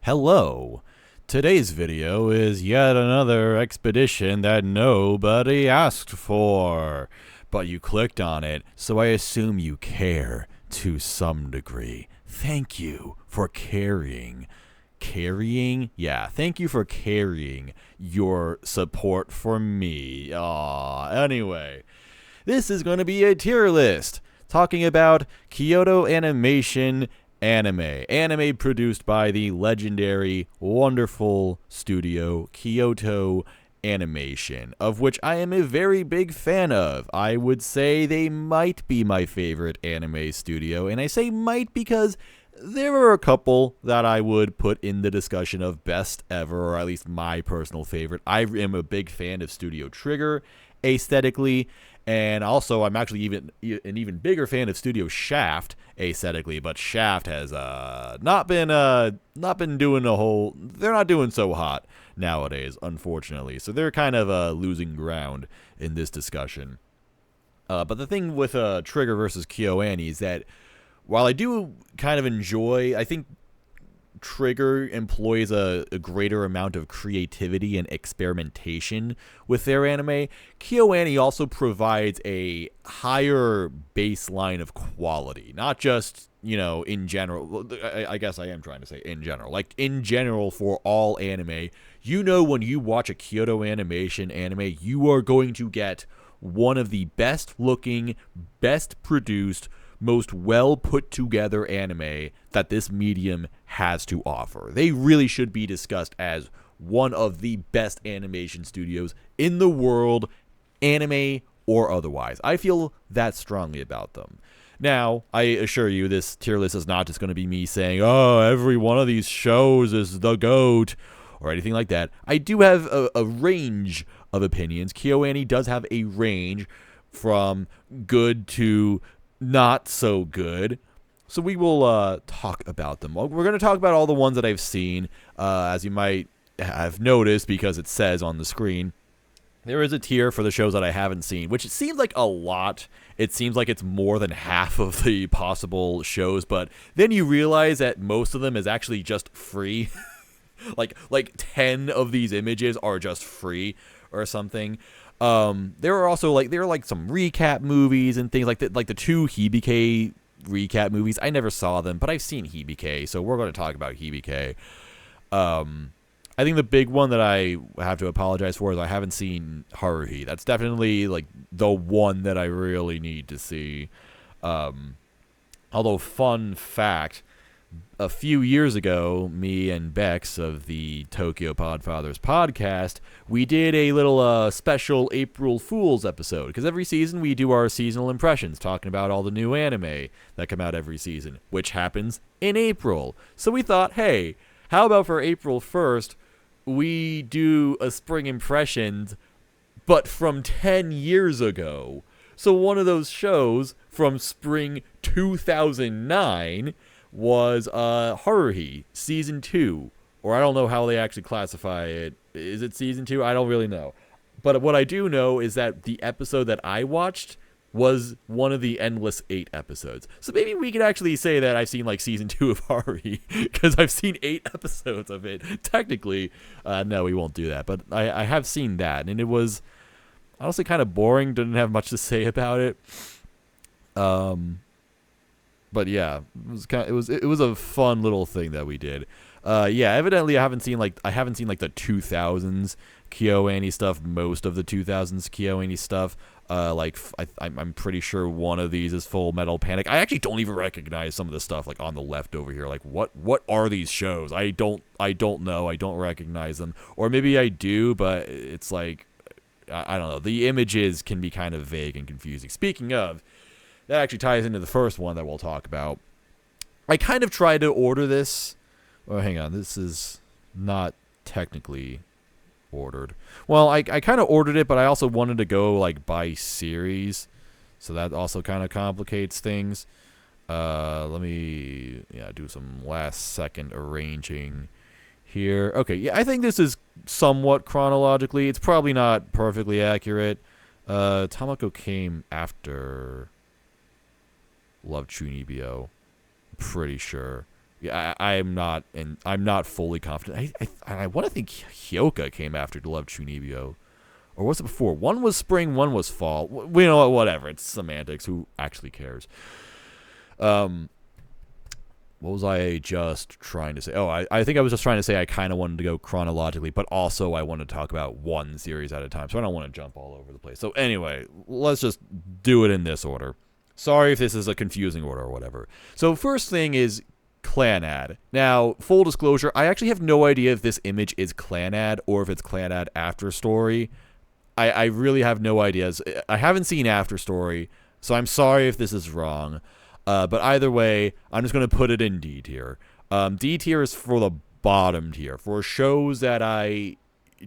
Hello. Today's video is yet another expedition that nobody asked for, but you clicked on it, so I assume you care to some degree. Thank you for carrying. Carrying? Yeah, thank you for carrying your support for me. Anyway, this is going to be a tier list talking about Kyoto Animation anime produced by the legendary, wonderful studio Kyoto Animation, of which I am a very big fan of. I would say they might be my favorite anime studio, and I say might because there are a couple that I would put in the discussion of best ever, or at least my personal favorite. I am a big fan of Studio Trigger aesthetically, and also I'm actually an even bigger fan of Studio Shaft aesthetically, but Shaft has not been doing a whole. They're not doing so hot nowadays, unfortunately. So they're kind of losing ground in this discussion. But the thing with Trigger versus KyoAni is that while I do kind of enjoy, I think Trigger employs a greater amount of creativity and experimentation with their anime. KyoAni also provides a higher baseline of quality, not just, in general. I guess I am trying to say in general. Like, in general, for all anime, when you watch a Kyoto Animation anime, you are going to get one of the best looking, best produced, most well put together anime that this medium has to offer. They really should be discussed as one of the best animation studios in the world, anime or otherwise. I feel that strongly about them. Now, I assure you, this tier list is not just going to be me saying, oh, every one of these shows is the GOAT, or anything like that. I do have a range of opinions. KyoAni does have a range from good to not so good. So we will talk about them. We're going to talk about all the ones that I've seen, as you might have noticed because it says on the screen. There is a tier for the shows that I haven't seen, which it seems like a lot. It seems like it's more than half of the possible shows, but then you realize that most of them is actually just free. like 10 of these images are just free or something. There are also some recap movies and things like that, like the two Hibike recap movies. I never saw them, but I've seen Hibike, so we're going to talk about Hibike. I think the big one that I have to apologize for is I haven't seen Haruhi. That's definitely like the one that I really need to see. Although, fun fact, a few years ago, me and Bex of the Tokyo Podfathers podcast, we did a little special April Fool's episode, because every season we do our seasonal impressions, talking about all the new anime that come out every season, which happens in April. So we thought, hey, how about for April 1st, we do a spring impressions, but from 10 years ago. So one of those shows from spring 2009 was Haruhi season 2, or I don't know how they actually classify it. Is it season 2? I don't really know. But what I do know is that the episode that I watched was one of the Endless 8 episodes. So maybe we could actually say that I've seen like season 2 of Haruhi, because I've seen 8 episodes of it. Technically, no, we won't do that. But I have seen that, and it was honestly kind of boring. Didn't have much to say about it. But yeah, it was a fun little thing that we did. Yeah, evidently I haven't seen like the 2000s KyoAni stuff. Most of the 2000s KyoAni stuff. I'm pretty sure one of these is Full Metal Panic. I actually don't even recognize some of the stuff like on the left over here. Like what are these shows? I don't know. I don't recognize them, or maybe I do, but it's like I don't know. The images can be kind of vague and confusing. Speaking of, that actually ties into the first one that we'll talk about. I kind of tried to order this. Oh, hang on. This is not technically ordered. Well, I kind of ordered it, but I also wanted to go like by series. So that also kind of complicates things. Let me do some last second arranging here. Okay, yeah, I think this is somewhat chronologically. It's probably not perfectly accurate. Tamako came after Love Chunibyo, pretty sure. I'm not fully confident. I want to think Hyoka came after Love Chunibyo. Or was it before? One was spring, one was fall. We know what, whatever. It's semantics. Who actually cares? What was I just trying to say? Oh, I think I was just trying to say I kind of wanted to go chronologically, but also I want to talk about one series at a time, so I don't want to jump all over the place. So anyway, let's just do it in this order. Sorry if this is a confusing order or whatever. So first thing is Clanad. Now, full disclosure, I actually have no idea if this image is Clanad or if it's Clanad After Story. I really have no ideas. I haven't seen After Story, so I'm sorry if this is wrong. But either way, I'm just going to put it in D tier. D tier is for the bottom tier, for shows that I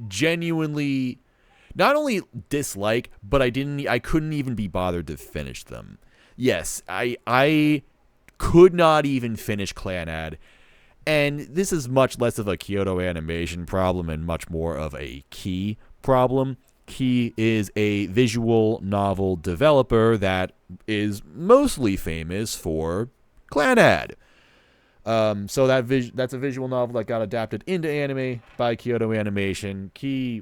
genuinely not only dislike, but I couldn't even be bothered to finish them. Yes, I could not even finish Clanad, and this is much less of a Kyoto Animation problem and much more of a Key problem. Key is a visual novel developer that is mostly famous for Clanad. So that's a visual novel that got adapted into anime by Kyoto Animation. Key,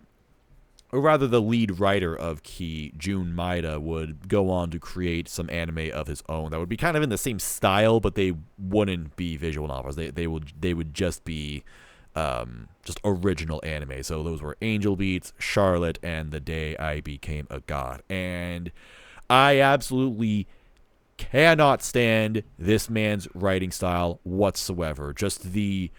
or rather the lead writer of Key, Jun Maeda, would go on to create some anime of his own that would be kind of in the same style, but they wouldn't be visual novels. They would just be just original anime. So those were Angel Beats, Charlotte, and The Day I Became a God. And I absolutely cannot stand this man's writing style whatsoever. Just the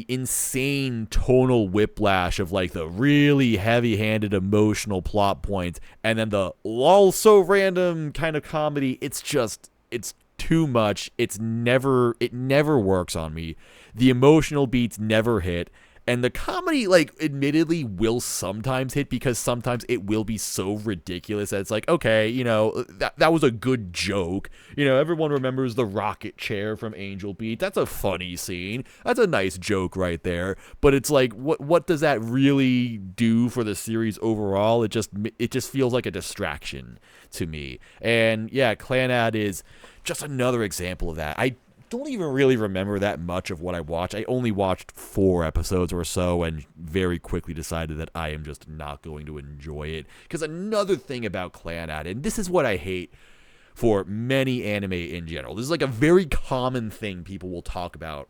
insane tonal whiplash of like the really heavy-handed emotional plot points and then the also random kind of comedy. It's too much. It never works on me. The emotional beats never hit, and the comedy, like, admittedly will sometimes hit because sometimes it will be so ridiculous that it's like, okay, you know, that was a good joke. You know, everyone remembers the rocket chair from Angel Beat. That's a funny scene. That's a nice joke right there. But it's like, what does that really do for the series overall? It just feels like a distraction to me. And yeah, Clanad is just another example of that. I don't even really remember that much of what I watched. I only watched 4 episodes or so and very quickly decided that I am just not going to enjoy it. Because another thing about Clanad, and this is what I hate for many anime in general, this is like a very common thing people will talk about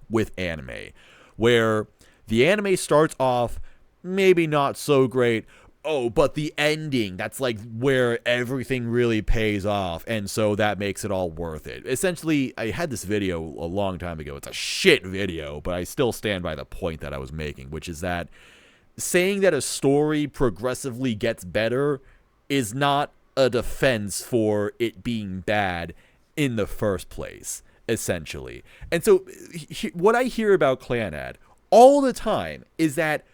with anime, where the anime starts off maybe not so great. Oh, but the ending, that's like where everything really pays off, and so that makes it all worth it. Essentially, I had this video a long time ago. It's a shit video, but I still stand by the point that I was making, which is that saying that a story progressively gets better is not a defense for it being bad in the first place, essentially. And so what I hear about Clanad all the time is that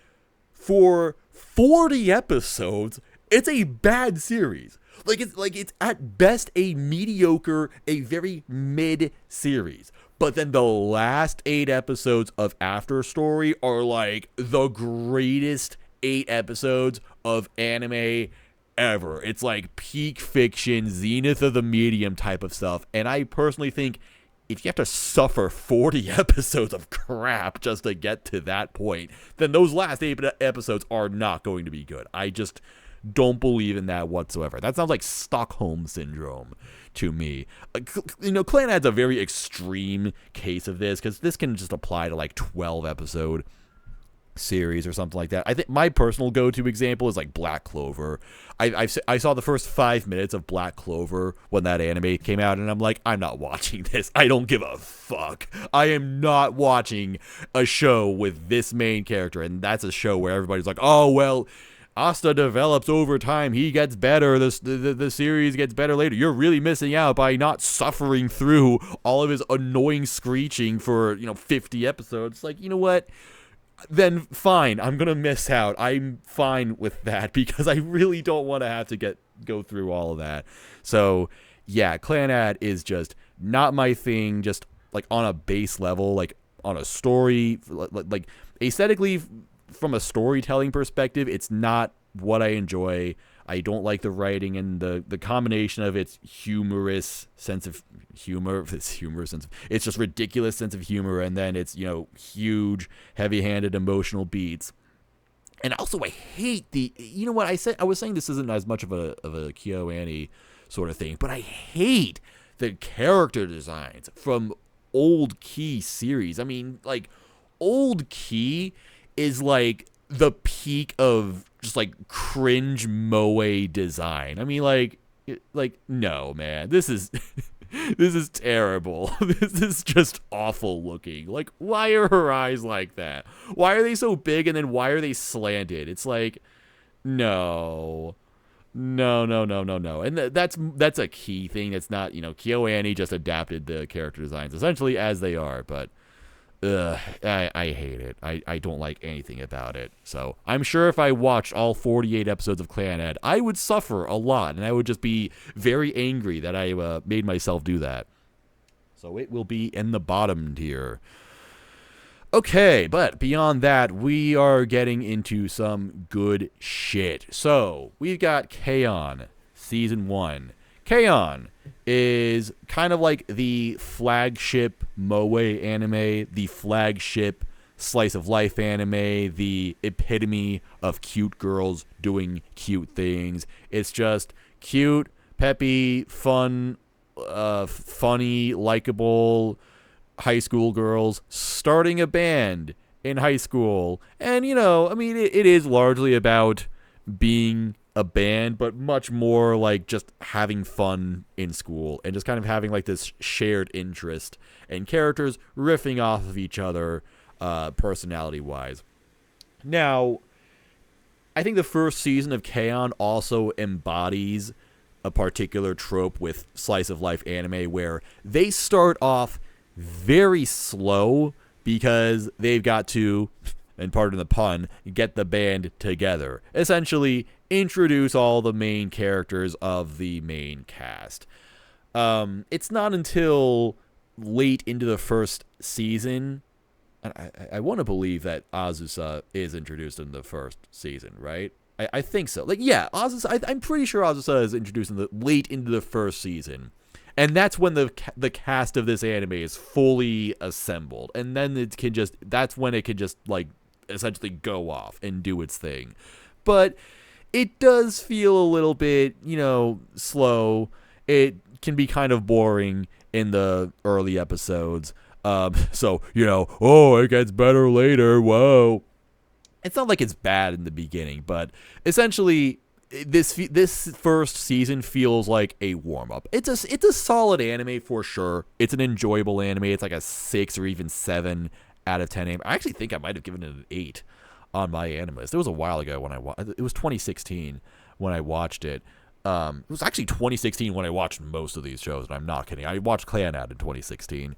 for 40 episodes, it's a bad series. It's at best a mediocre, a very mid series. But then the last 8 episodes of After Story are like the greatest 8 episodes of anime ever. It's like peak fiction, zenith of the medium type of stuff. And I personally think if you have to suffer 40 episodes of crap just to get to that point, then those last 8 episodes are not going to be good. I just don't believe in that whatsoever. That sounds like Stockholm Syndrome to me. You know, Clanad's a very extreme case of this, because this can just apply to like 12 episode series or something like that. I think my personal go-to example is like Black Clover. I saw the first 5 minutes of Black Clover when that anime came out, and I'm like, I'm not watching this. I don't give a fuck. I am not watching a show with this main character, and that's a show where everybody's like, oh, well, Asta develops over time. He gets better. The series gets better later. You're really missing out by not suffering through all of his annoying screeching for, 50 episodes. Like, you know what? Then fine, I'm gonna miss out. I'm fine with that because I really don't want to have to go through all of that. So yeah, Clanad is just not my thing. Just like on a base level, like on a story, like aesthetically, from a storytelling perspective, it's not what I enjoy. I don't like the writing and the combination of its humorous sense of humor, it's just ridiculous sense of humor, and then it's, huge, heavy-handed emotional beats. And also, I hate I was saying this isn't as much of a KyoAni sort of thing, but I hate the character designs from old Key series. I mean, like, old Key is like the peak of just like cringe moe design. I mean, like no, man, this is this is terrible. This is just awful looking. Like, why are her eyes like that? Why are they so big, and then why are they slanted? It's like, no. And that's a Key thing. That's not, KyoAni just adapted the character designs essentially as they are, but I hate it. I don't like anything about it. So I'm sure if I watched all 48 episodes of Clannad, I would suffer a lot, and I would just be very angry that I made myself do that. So it will be in the bottom tier. Okay, but beyond that, we are getting into some good shit. So we've got KyoAni Season 1. KyoAni is kind of like the flagship moe anime, the flagship slice of life anime, the epitome of cute girls doing cute things. It's just cute, peppy, fun, funny, likable high school girls starting a band in high school. And, it is largely about being a band, but much more like just having fun in school and just kind of having like this shared interest and characters riffing off of each other personality wise. Now, I think the first season of KyoAni also embodies a particular trope with slice of life anime where they start off very slow because they've got to, and pardon the pun, get the band together. Essentially, introduce all the main characters of the main cast. It's not until late into the first season, I want to believe that Azusa is introduced in the first season, right? I think so. Like, yeah, Azusa, I'm pretty sure Azusa is introduced late into the first season. And that's when the cast of this anime is fully assembled. And then that's when it can just, like, essentially go off and do its thing. But it does feel a little bit, slow. It can be kind of boring in the early episodes. So, it gets better later. Whoa. It's not like it's bad in the beginning, but essentially this first season feels like a warm-up. It's a solid anime for sure. It's an enjoyable anime. It's like a 6 or even 7 out of 10 anime. I actually think I might have given it an 8 on my Animalist. It was a while ago when it was 2016 when I watched it. It was actually 2016 when I watched most of these shows, and I'm not kidding. I watched Clannad in 2016.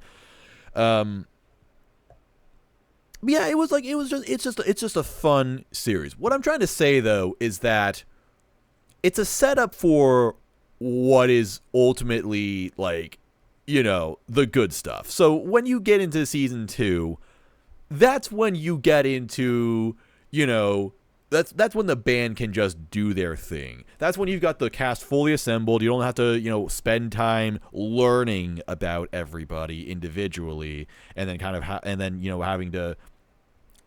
Yeah, it's just a fun series. What I'm trying to say though is that it's a setup for what is ultimately like, the good stuff. So when you get into season 2, that's when you get into, that's when the band can just do their thing. That's when you've got the cast fully assembled. You don't have to, spend time learning about everybody individually, and then kind of having to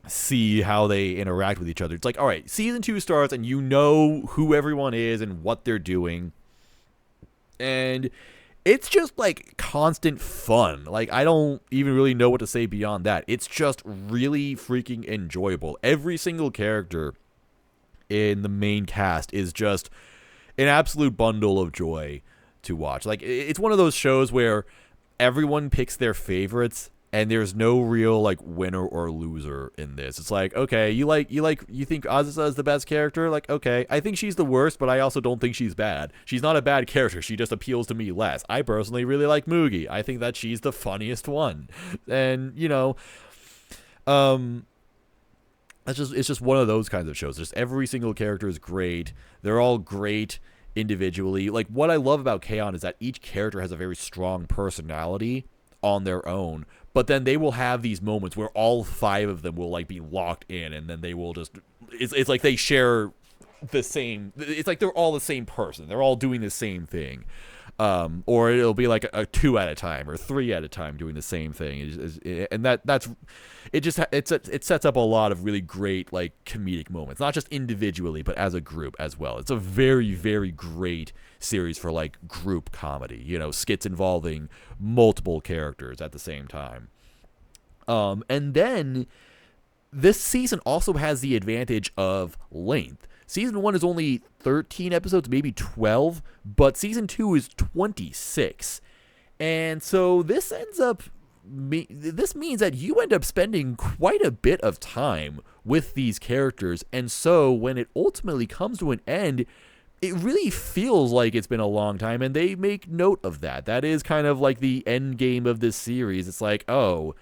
see how they interact with each other. It's like, all right, season 2 starts, and you know who everyone is and what they're doing, and it's just like constant fun. Like, I don't even really know what to say beyond that. It's just really freaking enjoyable. Every single character in the main cast is just an absolute bundle of joy to watch. Like, it's one of those shows where everyone picks their favorites, and there's no real like winner or loser in this. It's like, okay, you think Azusa is the best character? Like, okay, I think she's the worst, but I also don't think she's bad. She's not a bad character. She just appeals to me less. I personally really like Mugi. I think that she's the funniest one. And, it's just one of those kinds of shows. Just every single character is great. They're all great individually. Like, what I love about KyoAni is that each character has a very strong personality on their own, but then they will have these moments where all 5 of them will like be locked in, and then they will just it's like they share the same. It's like they're all the same person. They're all doing the same thing. Or it'll be like a 2 at a time or 3 at a time doing the same thing, and that's it. It sets up a lot of really great like comedic moments, not just individually but as a group as well. It's a very, very great series for like group comedy. Skits involving multiple characters at the same time. And then this season also has the advantage of length. Season 1 is only 13 episodes, maybe 12, but Season 2 is 26. And so this means that you end up spending quite a bit of time with these characters. And so when it ultimately comes to an end, it really feels like it's been a long time, and they make note of that. That is kind of like the end game of this series. It's like, oh,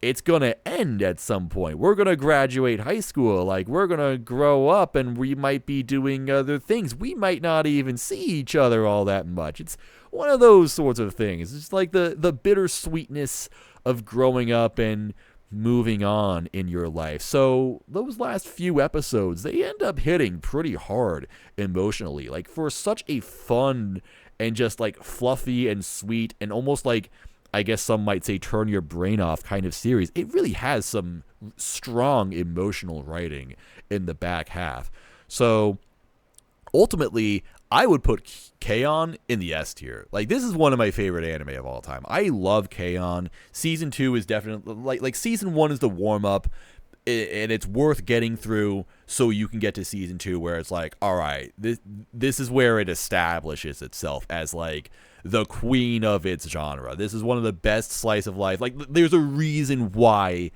it's going to end at some point. We're going to graduate high school. Like, we're going to grow up and we might be doing other things. We might not even see each other all that much. It's one of those sorts of things. It's just like the bittersweetness of growing up and moving on in your life. So those last few episodes, they end up hitting pretty hard emotionally. Like, for such a fun and just like fluffy and sweet and almost like, I guess some might say, turn your brain off kind of series, it really has some strong emotional writing in the back half. So ultimately, I would put KyoAni in the S tier. Like, this is one of my favorite anime of all time. I love KyoAni. Season 2 is definitely like Season 1 is the warm up, and it's worth getting through so you can get to Season 2 where it's like, all right, this is where it establishes itself as like the queen of its genre. This is one of the best slice of life. Like, there's a reason why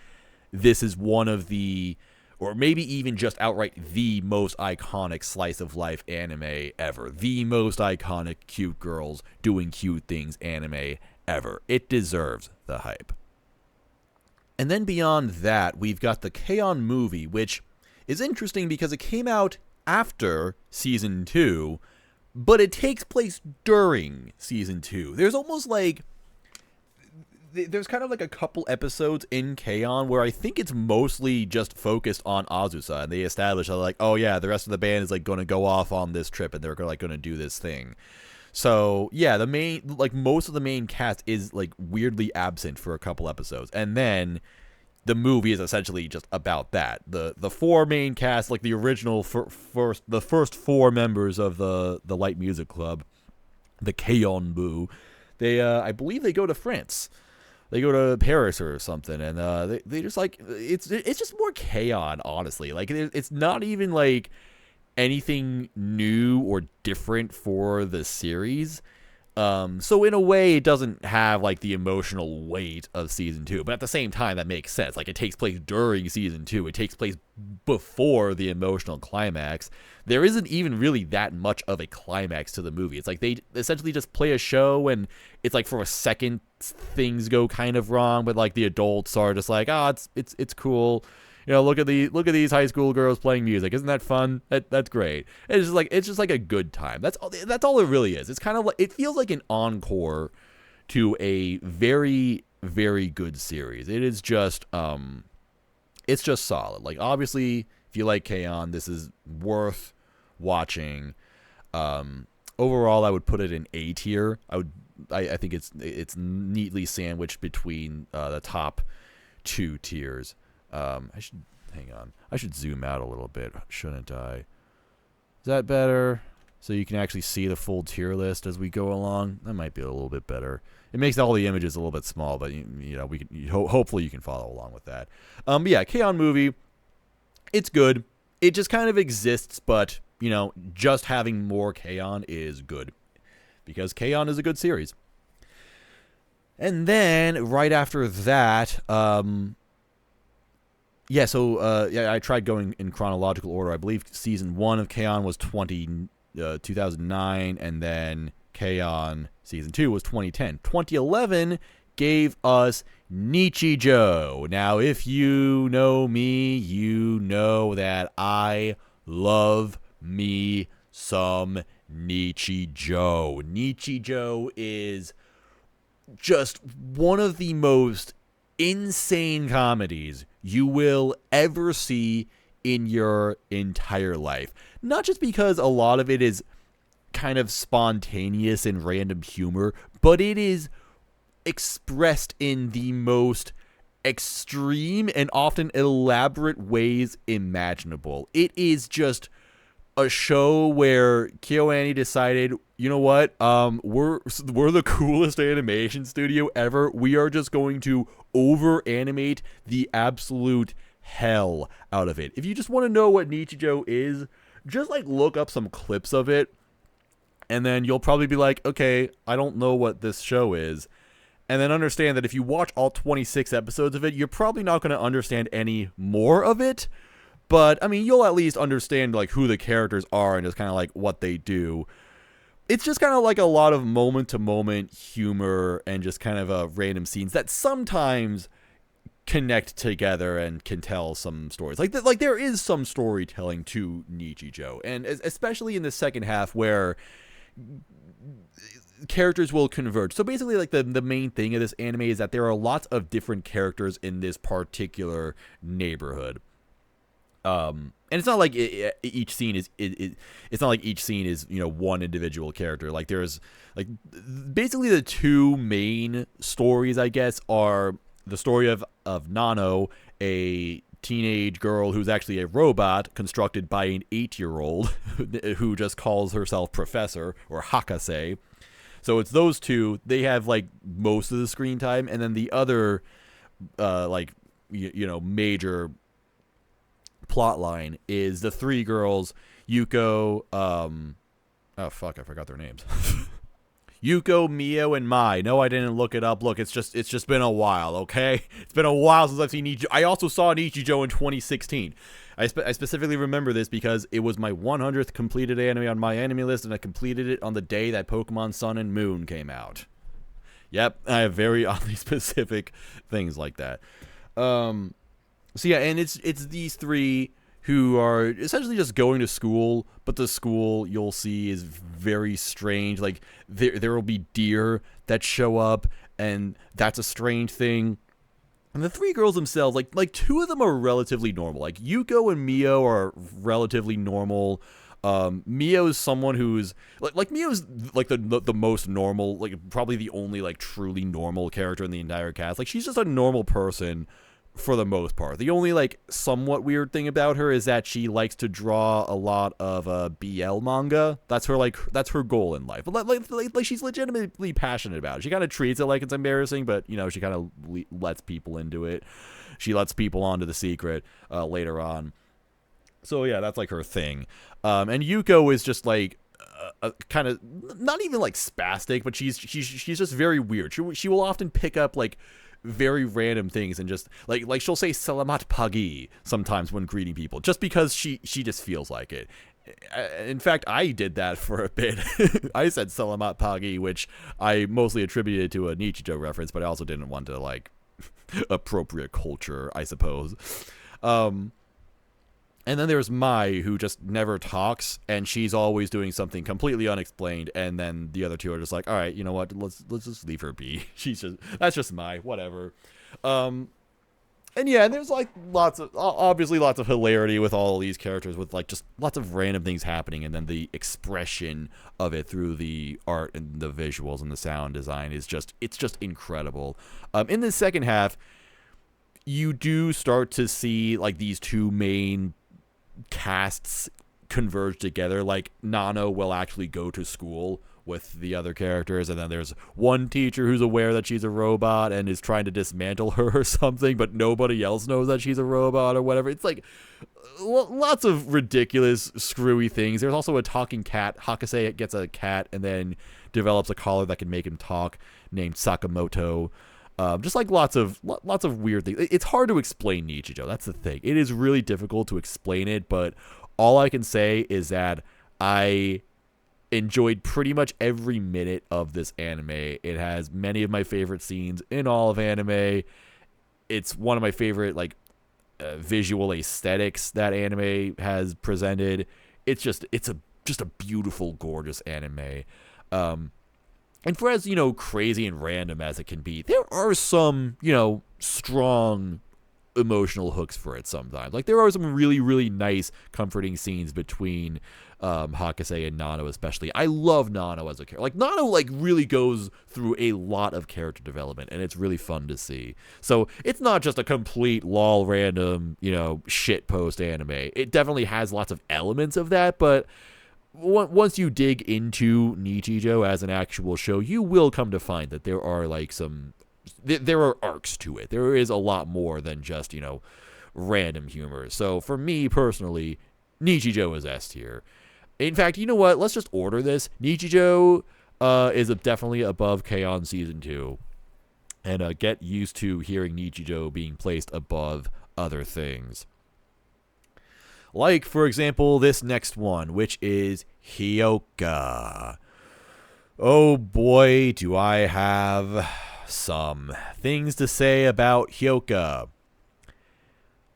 this is one of the, or maybe even just outright the most iconic slice of life anime ever. The most iconic cute girls doing cute things anime ever. It deserves the hype. And then beyond that, we've got the KyoAni movie, which is interesting because it came out after Season 2, but it takes place during Season 2. There's almost like, there's kind of like a couple episodes in KyoAni where I think it's mostly just focused on Azusa, and they establish that like, oh yeah, the rest of the band is like going to go off on this trip and they're like going to do this thing. So yeah, most of the main cast is like weirdly absent for a couple episodes, and then the movie is essentially just about that. The 4 main cast, like the original the first 4 members of the Light Music Club, the KyoAni, they I believe they go to France. They go to Paris or something, and they just like it's just more KyoAni, honestly. Like, it's not even like anything new or different for the series. So in a way, it doesn't have like the emotional weight of Season 2, but at the same time, that makes sense. Like, it takes place during Season 2. It takes place before the emotional climax. There isn't even really that much of a climax to the movie. It's like they essentially just play a show, and it's like for a second things go kind of wrong, but like the adults are just like, it's cool. Look at these high school girls playing music. Isn't that fun? That's great. It's just like a good time. That's all it really is. It's kind of like, it feels like an encore to a very, very good series. It is just it's just solid. Like, obviously, if you like KyoAni, this is worth watching. Overall, I would put it in A tier. I think it's neatly sandwiched between the top 2 tiers. I should zoom out a little bit, shouldn't I? Is that better? So you can actually see the full tier list as we go along. That might be a little bit better. It makes all the images a little bit small, but we can hopefully you can follow along with that. But yeah, KyoAni movie, it's good. It just kind of exists, but just having more KyoAni is good because KyoAni is a good series. And then right after that, I tried going in chronological order. I believe Season 1 of KyoAni was 2009, and then KyoAni Season 2 was 2010. 2011 gave us Nichijou. Now, if you know me, you know that I love me some Nichijou. Nichijou is just one of the most insane comedies you will ever see in your entire life. Not just because a lot of it is kind of spontaneous and random humor, but it is expressed in the most extreme and often elaborate ways imaginable. It is just a show where KyoAni decided, you know what, we're the coolest animation studio ever. We are just going to over animate the absolute hell out of it. If you just want to know what Nichijou is, just like look up some clips of it, and then you'll probably be like, okay, I don't know what this show is. And then understand that if you watch all 26 episodes of it, you're probably not going to understand any more of it. But, I mean, you'll at least understand, like, who the characters are and just kind of, like, what they do. It's just kind of like a lot of moment-to-moment humor and just kind of random scenes that sometimes connect together and can tell some stories. Like there is some storytelling to Nichijou. And especially in the second half where characters will converge. So basically, like, the main thing of this anime is that there are lots of different characters in this particular neighborhood. And it's not like each scene is it's not like each scene is, you know, one individual character. Like, there's, like, basically the two main stories, I guess, are the story of Nano, a teenage girl who's actually a robot constructed by an 8-year-old who just calls herself Professor or Hakase. So it's those two. They have, like, most of the screen time, and then the other like, you know, major plot line is the three girls, Yuko, oh fuck, I forgot their names. Yuko, Mio, and Mai. No, I didn't look it up. Look, it's just been a while, okay? It's been a while since I've seen Nichijou. I also saw Nichijou in 2016. I specifically remember this because it was my 100th completed anime on my anime list, and I completed it on the day that Pokemon Sun and Moon came out. Yep, I have very oddly specific things like that. So yeah, and it's these three who are essentially just going to school, but the school, you'll see, is very strange. Like, there will be deer that show up, and that's a strange thing. And the three girls themselves, like two of them are relatively normal. Like, Yuko and Mio are relatively normal. Mio is someone who's like Mio's like the most normal, like probably the only like truly normal character in the entire cast. Like, she's just a normal person for the most part. The only like somewhat weird thing about her is that she likes to draw a lot of BL manga. That's her goal in life. But like she's legitimately passionate about it. She kind of treats it like it's embarrassing, but you know, she kind of lets people into it. She lets people onto the secret later on. So yeah, that's like her thing. And Yuko is just like kind of not even like spastic, but she's just very weird. She will often pick up like very random things and just like she'll say "Selamat pagi" sometimes when greeting people, just because she just feels like it. In fact, I did that for a bit. I said "Selamat pagi," which I mostly attributed to a Nichijou reference, but I also didn't want to like appropriate culture, I suppose. And then there's Mai, who just never talks, and she's always doing something completely unexplained. And then the other two are just like, all right, you know what? Let's just leave her be. That's just Mai, whatever. And yeah, there's like obviously lots of hilarity with all of these characters, with like just lots of random things happening, and then the expression of it through the art and the visuals and the sound design is just incredible. In the second half, you do start to see like these two main casts converge together. Like, Nano will actually go to school with the other characters, and then there's one teacher who's aware that she's a robot and is trying to dismantle her or something, but nobody else knows that she's a robot or whatever. It's like lots of ridiculous, screwy things. There's also a talking cat. Hakase gets a cat and then develops a collar that can make him talk, named Sakamoto. Just like lots of weird things. It's hard to explain Nichijou. That's the thing. It is really difficult to explain it, but all I can say is that I enjoyed pretty much every minute of this anime. It has many of my favorite scenes in all of anime. It's one of my favorite like visual aesthetics that anime has presented. It's just a beautiful, gorgeous anime. And for as, you know, crazy and random as it can be, there are some, you know, strong emotional hooks for it sometimes. Like, there are some really, really nice, comforting scenes between Hakase and Nano, especially. I love Nano as a character. Like, Nano, like, really goes through a lot of character development, and it's really fun to see. So, it's not just a complete lol random, shit post anime. It definitely has lots of elements of that, but once you dig into Nichijou as an actual show, you will come to find that there are, like, there are arcs to it. There is a lot more than just, random humor. So for me personally, Nichijou is S tier. In fact, you know what? Let's just order this. Nichijou is definitely above KyoAni Season 2. And get used to hearing Nichijou being placed above other things. Like, for example, this next one, which is Hyoka. Oh boy, do I have some things to say about Hyoka.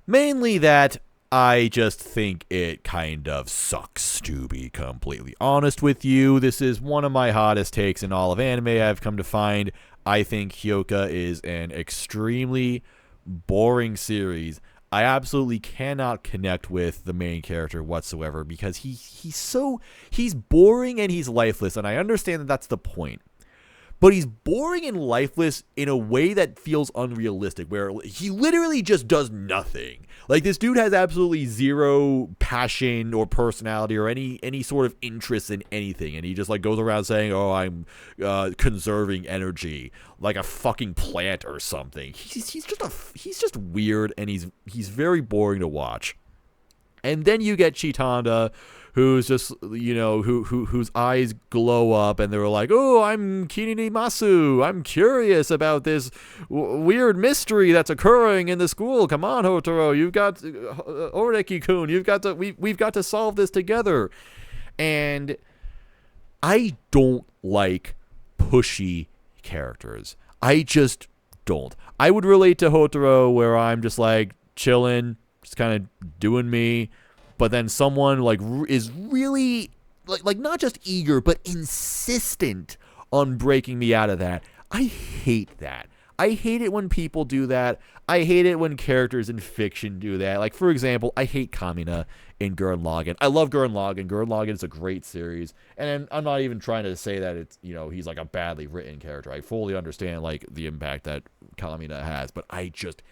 Mainly that I just think it kind of sucks, to be completely honest with you. This is one of my hottest takes in all of anime. I've come to find I think Hyoka is an extremely boring series. I absolutely cannot connect with the main character whatsoever because he's boring and he's lifeless, and I understand that that's the point. But he's boring and lifeless in a way that feels unrealistic, where he literally just does nothing. Like, this dude has absolutely zero passion or personality or any sort of interest in anything, and he just, like, goes around saying, "Oh, I'm conserving energy," like a fucking plant or something. He's just weird, and he's very boring to watch. And then you get Chitanda, who's just, whose eyes glow up, and they're like, "Oh, I'm Kininimasu. I'm curious about this weird mystery that's occurring in the school. Come on, Hotaro, you've got Oreki-kun. We've got to solve this together." And I don't like pushy characters. I just don't. I would relate to Hotaro, where I'm just like chilling, just kind of doing me. But then someone like is really like not just eager, but insistent on breaking me out of that. I hate that. I hate it when people do that. I hate it when characters in fiction do that. Like, for example, I hate Kamina in Gurren Lagann. I love Gurren Lagann. Gurren Lagann is a great series. And I'm not even trying to say that it's, he's like a badly written character. I fully understand, like, the impact that Kamina has. But I just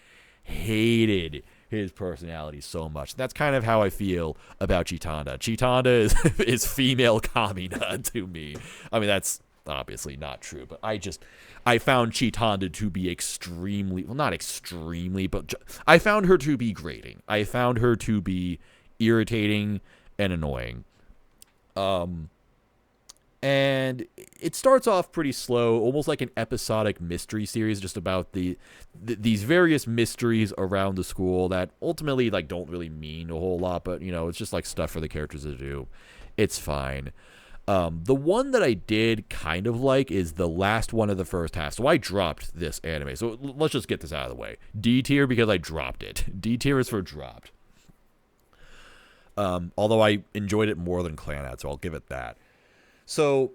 hated his personality so much. That's kind of how I feel about Chitanda. Chitanda is female Kamina to me. I mean, that's obviously not true, but I found Chitanda to be extremely, well, not extremely, but I found her to be grating. I found her to be irritating and annoying. And it starts off pretty slow, almost like an episodic mystery series, just about these various mysteries around the school that ultimately, like, don't really mean a whole lot, but, it's just like stuff for the characters to do. It's fine. The one that I did kind of like is the last one of the first half. So I dropped this anime. So let's just get this out of the way. D tier because I dropped it. D tier is for dropped. Although I enjoyed it more than Clanad, so I'll give it that. So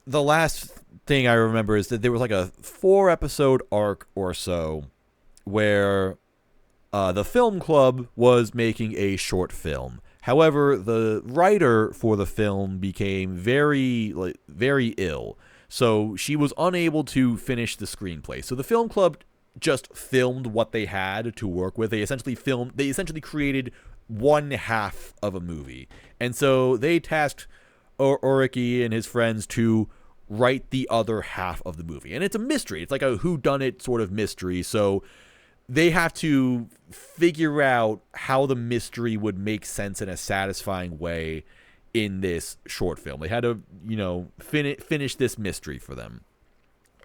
the last thing I remember is that there was like a 4-episode arc or so where the film club was making a short film. However, the writer for the film became very ill, so she was unable to finish the screenplay. So the film club just filmed what they had to work with. They essentially created one half of a movie, and so they tasked Oreki and his friends to write the other half of the movie. And it's a mystery. It's like a whodunit sort of mystery. So they have to figure out how the mystery would make sense in a satisfying way in this short film. They had to, finish this mystery for them.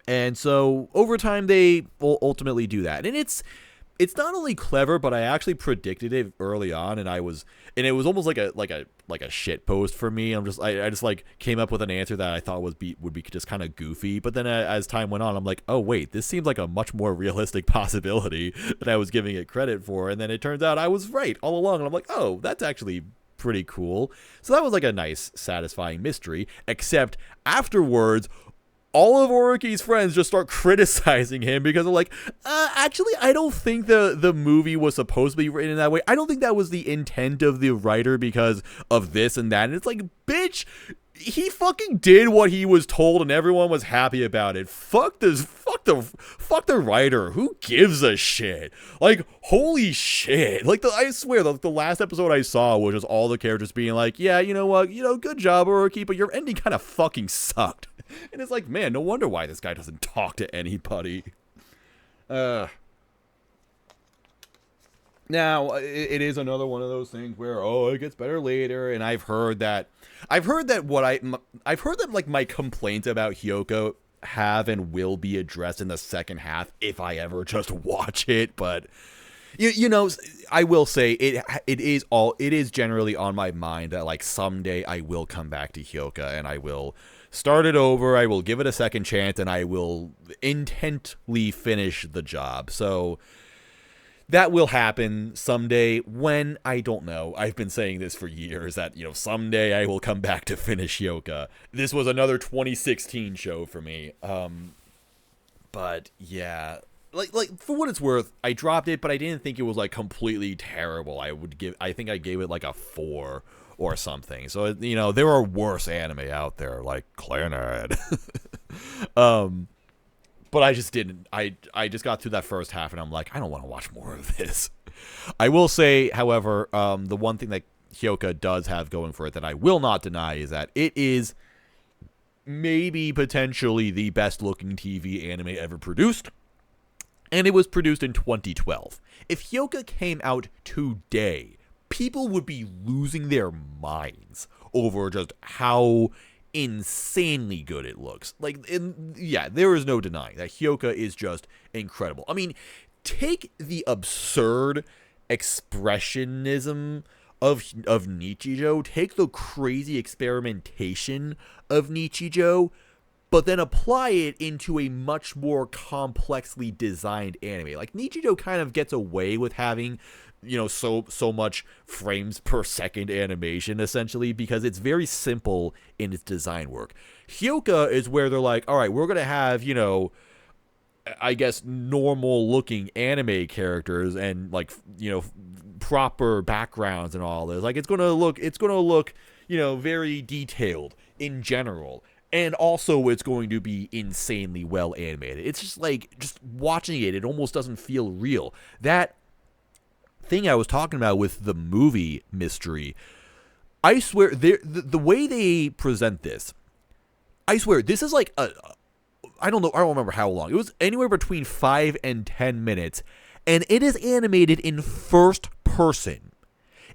And so over time, they will ultimately do that. And it's not only clever, but I actually predicted it early on, and it was almost like a shit post for me. I just like came up with an answer that I thought would be just kind of goofy. But then as time went on, I'm like, oh wait, this seems like a much more realistic possibility than I was giving it credit for. And then it turns out I was right all along, and I'm like, oh, that's actually pretty cool. So that was like a nice, satisfying mystery. Except afterwards, all of Oriki's friends just start criticizing him because they're like, actually, I don't think the movie was supposed to be written in that way. I don't think that was the intent of the writer because of this and that. And it's like, bitch, he fucking did what he was told and everyone was happy about it. Fuck the writer. Who gives a shit? Like, holy shit. Like, I swear, the last episode I saw was just all the characters being like, yeah, you know what, good job, Oriki, but your ending kind of fucking sucked. And it's like, man, no wonder why this guy doesn't talk to anybody. Now, it is another one of those things where, it gets better later, and I've heard that like my complaints about Hyoko have and will be addressed in the second half if I ever just watch it, but I will say it is generally on my mind that like someday I will come back to Hyoko and I will start it over, I will give it a second chance, and I will intently finish the job. So that will happen someday. When, I don't know. I've been saying this for years that, someday I will come back to finish Hyoko. This was another 2016 show for me. But yeah, like for what it's worth, I dropped it, but I didn't think it was like completely terrible. I think I gave it like a 4 or something. So, there are worse anime out there, like Clannad. But I just didn't. I just got through that first half, and I'm like, I don't want to watch more of this. I will say, however, the one thing that Hyoko does have going for it that I will not deny is that it is maybe potentially the best-looking TV anime ever produced. And it was produced in 2012. If Hyoko came out today, people would be losing their minds over just how insanely good it looks. There is no denying that Hyoko is just incredible. I mean, take the absurd expressionism of Nichijou, take the crazy experimentation of Nichijou, but then apply it into a much more complexly designed anime. Like, Nichijou kind of gets away with having so much frames per second animation, essentially, because it's very simple in its design work. Hyoko is where they're like, all right, we're going to have, I guess, normal looking anime characters and like, proper backgrounds and all this. Like, it's going to look, very detailed in general. And also, it's going to be insanely well animated. It's just like, just watching it almost doesn't feel real. That thing I was talking about with the movie mystery, I swear, the way they present this, I swear, this is like I don't remember how long. It was anywhere between 5 and 10 minutes, and it is animated in first person.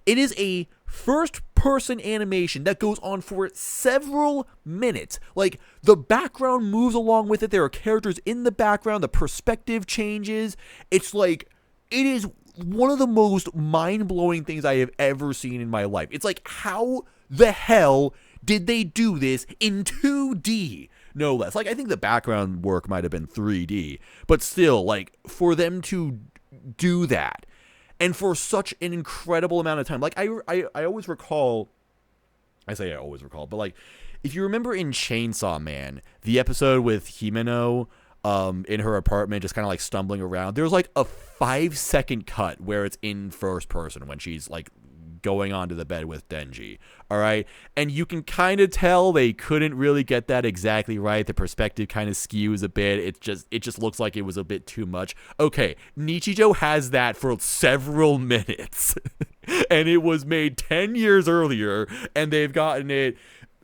It is a first-person animation that goes on for several minutes. Like, the background moves along with it. There are characters in the background. The perspective changes. It's like, it is one of the most mind-blowing things I have ever seen in my life. It's like, how the hell did they do this in 2D? No less. Like, I think the background work might have been 3D, but still, like, for them to do that, and for such an incredible amount of time. Like, I always recall, I say I always recall, but like, if you remember in Chainsaw Man, the episode with Himeno in her apartment just kind of like stumbling around, there's like a 5-second cut where it's in first person when she's like going onto the bed with Denji. All right. And you can kind of tell they couldn't really get that exactly right. The perspective kind of skews a bit. It just looks like it was a bit too much. Okay. Nichijou has that for several minutes and it was made 10 years earlier and they've gotten it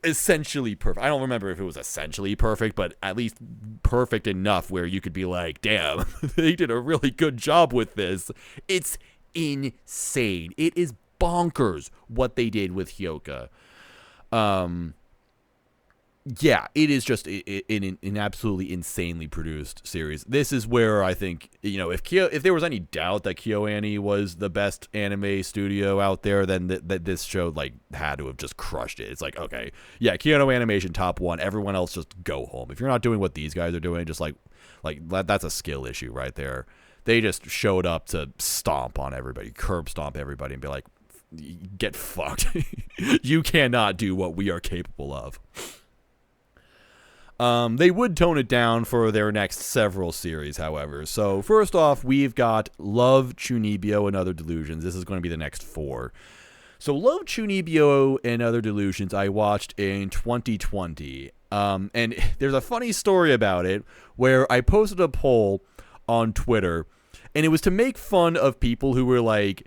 essentially perfect. I don't remember if it was essentially perfect, but at least perfect enough where you could be like, damn, they did a really good job with this. It's insane. It is bonkers what they did with Hyoko. Yeah, it is just an absolutely insanely produced series. This is where I think, if there was any doubt that KyoAni was the best anime studio out there, then this show like had to have just crushed it. It's like, okay, yeah, Kyoto Animation top 1. Everyone else just go home. If you're not doing what these guys are doing, just like that's a skill issue right there. They just showed up to stomp on everybody, curb stomp everybody, and be like, get fucked. You cannot do what we are capable of. They would tone it down for their next several series, however. So first off, we've got Love, Chunibyo, and Other Delusions. This is going to be the next 4. So Love, Chunibyo, and Other Delusions I watched in 2020. And there's a funny story about it where I posted a poll on Twitter, and it was to make fun of people who were like,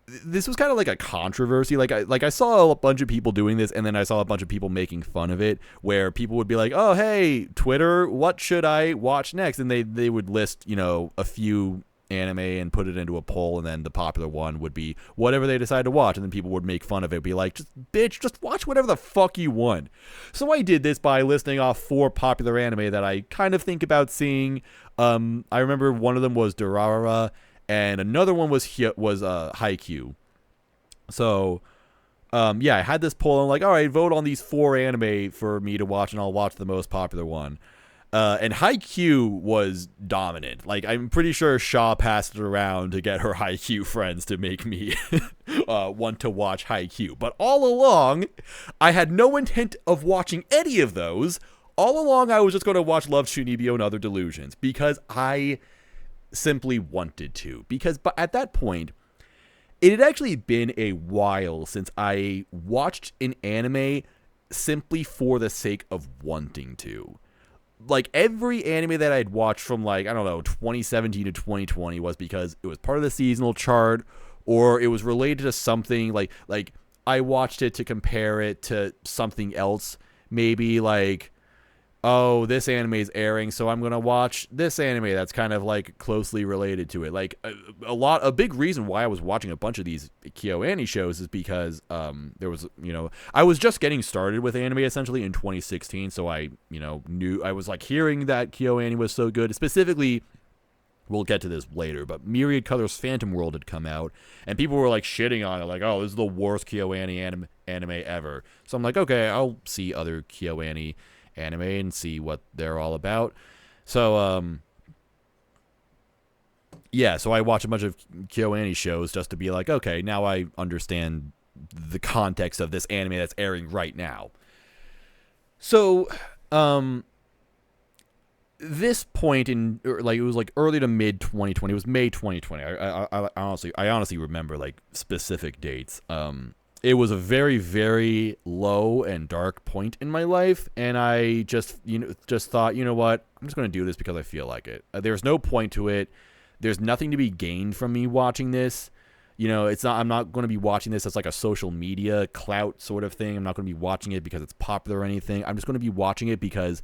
this was kind of like a controversy. I saw a bunch of people doing this, and then I saw a bunch of people making fun of it, where people would be like, oh, hey, Twitter, what should I watch next? And they would list, a few anime and put it into a poll, and then the popular one would be whatever they decide to watch, and then people would make fun of it, be like, just watch whatever the fuck you want. So I did this by listing off 4 popular anime that I kind of think about seeing. I remember one of them was Durarara, and another one was Haikyuu. So, I had this poll. I'm like, all right, vote on these 4 anime for me to watch, and I'll watch the most popular one. And Haikyuu was dominant. Like, I'm pretty sure Shaw passed it around to get her Haikyuu friends to make me want to watch Haikyuu. But all along, I had no intent of watching any of those. All along, I was just going to watch Love, Chunibyo, and Other Delusions because I simply wanted to. Because at that point, it had actually been a while since I watched an anime simply for the sake of wanting to. Like, every anime that I'd watched from, 2017 to 2020 was because it was part of the seasonal chart, or it was related to something, like I watched it to compare it to something else, maybe, oh, this anime is airing, so I'm gonna watch this anime that's kind of closely related to it. A big reason why I was watching a bunch of these KyoAni shows is because there was, I was just getting started with anime essentially in 2016, so I, knew I was hearing that KyoAni was so good. Specifically, we'll get to this later, but Myriad Colors Phantom World had come out, and people were shitting on it, oh, this is the worst KyoAni anime ever. So I'm like, okay, I'll see other KyoAni anime and see what they're all about. So so I watch a bunch of KyoAni shows just to be like, okay, now I understand the context of this anime that's airing right now. So this point in it was early to mid 2020. It was May 2020. I honestly remember specific dates. It was a very, very low and dark point in my life, and I just thought, you know what, I'm just going to do this because I feel like it. There's no point to it. There's nothing to be gained from me watching this. I'm not going to be watching this as a social media clout sort of thing. I'm not going to be watching it because it's popular or anything. I'm just going to be watching it because,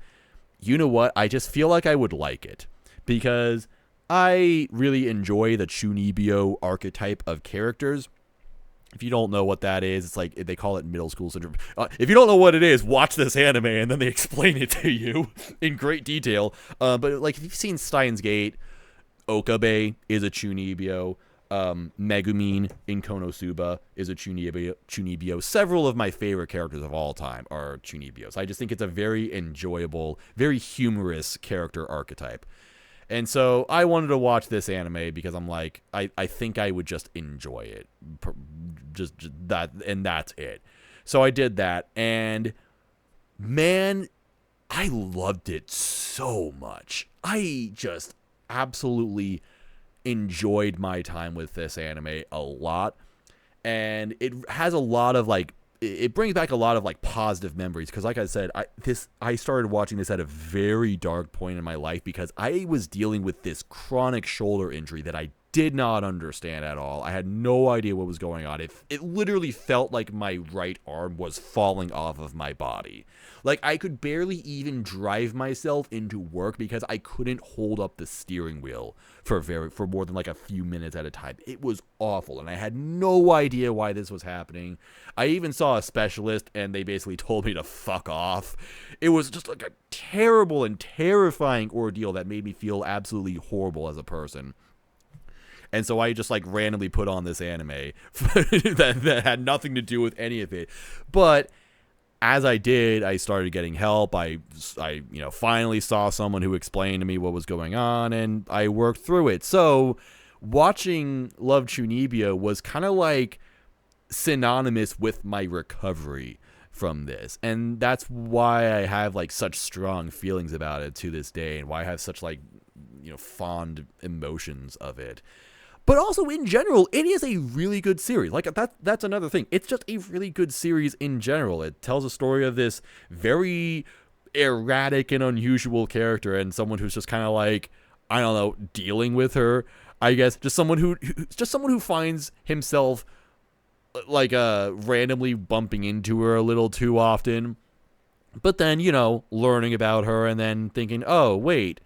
you know what, I just feel like I would like it. Because I really enjoy the Chunibyo archetype of characters. If you don't know what that is, it's they call it middle school syndrome. If you don't know what it is, watch this anime and then they explain it to you in great detail. But if you've seen Steins Gate, Okabe is a Chunibyo. Megumin in Konosuba is a Chunibyo. Several of my favorite characters of all time are Chunibyos. I just think it's a very enjoyable, very humorous character archetype. And so I wanted to watch this anime because I'm like, I think I would just enjoy it. Just that, and that's it. So I did that, and man, I loved it so much. I just absolutely enjoyed my time with this anime a lot. And it has a lot of it brings back a lot of positive memories, because like I said, I started watching this at a very dark point in my life because I was dealing with this chronic shoulder injury that I did not understand at all. I had no idea what was going on. It literally felt like my right arm was falling off of my body. I could barely even drive myself into work because I couldn't hold up the steering wheel for more than a few minutes at a time. It was awful, and I had no idea why this was happening. I even saw a specialist, and they basically told me to fuck off. It was just a terrible and terrifying ordeal that made me feel absolutely horrible as a person. And so I just randomly put on this anime that had nothing to do with any of it. But as I did, I started getting help. I finally saw someone who explained to me what was going on, and I worked through it. So watching Love, Chunibyo was kind of synonymous with my recovery from this, and that's why I have like such strong feelings about it to this day, and why I have such like fond emotions of it. But also in general, it is a really good series. Like that's another thing. It's just a really good series in general. It tells a story of this very erratic and unusual character, and someone who's just kind of like, I don't know, dealing with her. I guess just someone who finds himself like randomly bumping into her a little too often, but then learning about her and then thinking, oh wait,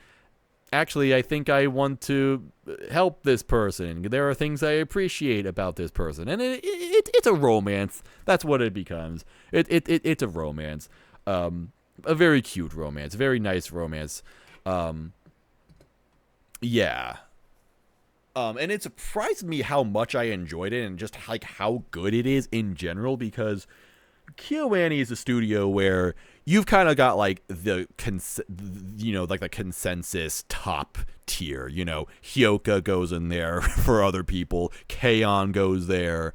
actually I think I want to help this person. There are things I appreciate about this person, and it's a romance. That's what it becomes. It's a romance, a very cute romance, very nice romance. Yeah. And it surprised me how much I enjoyed it and just like how good it is in general, because KyoAni is a studio where you've kind of got like the consensus top tier. Hyoka goes in there for other people. K-On goes there.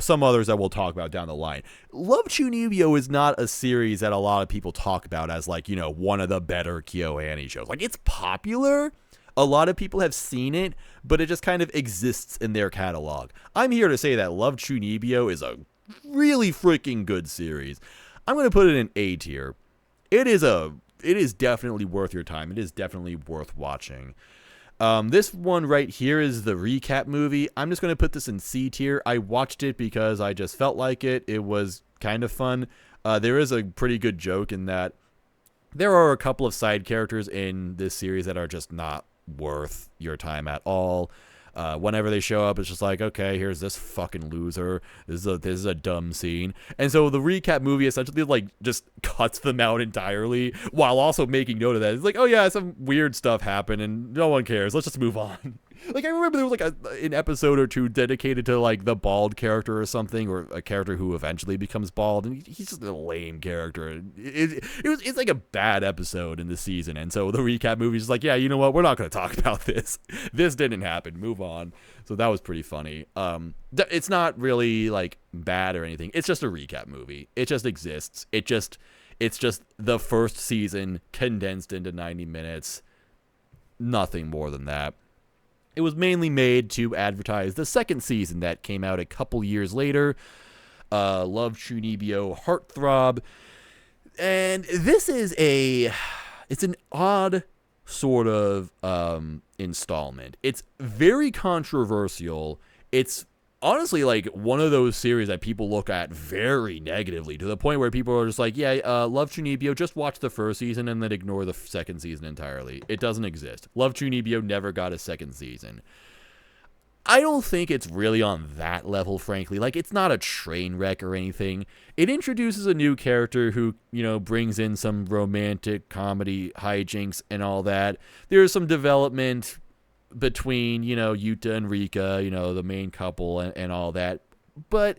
Some others that we'll talk about down the line. Love Chunibyo is not a series that a lot of people talk about as like, one of the better KyoAni shows. Like, it's popular. A lot of people have seen it, but it just kind of exists in their catalog. I'm here to say that Love Chunibyo is a really freaking good series. I'm going to put it in A tier. It is definitely worth your time. It is definitely worth watching. This one right here is the recap movie. I'm just going to put this in C tier. I watched it because I just felt like it. It was kind of fun. There is a pretty good joke in that there are a couple of side characters in this series that are just not worth your time at all. Whenever they show up, it's just like, okay, here's this fucking loser. This is a dumb scene. And so the recap movie essentially like just cuts them out entirely while also making note of that. It's like, oh yeah, some weird stuff happened and no one cares. Let's just move on. Like, I remember there was like an episode or two dedicated to like the bald character or something, or a character who eventually becomes bald, and he's just a lame character. It's like a bad episode in the season, and so the recap movie is like, yeah, you know what? We're not going to talk about this. This didn't happen. Move on. So that was pretty funny. It's not really like bad or anything. It's just a recap movie. It just exists. It's just the first season condensed into 90 minutes. Nothing more than that. It was mainly made to advertise the second season that came out a couple years later, Love Chunibyo Heartthrob. And this is it's an odd sort of installment. It's very controversial. It's honestly like one of those series that people look at very negatively, to the point where people are just like, yeah, Love Chunibyo, just watch the first season and then ignore the second season entirely. It doesn't exist. Love Chunibyo never got a second season. I don't think it's really on that level, frankly. Like, it's not a train wreck or anything. It introduces a new character who, brings in some romantic comedy hijinks and all that. There's some development between, Yuta and Rika, the main couple and all that. But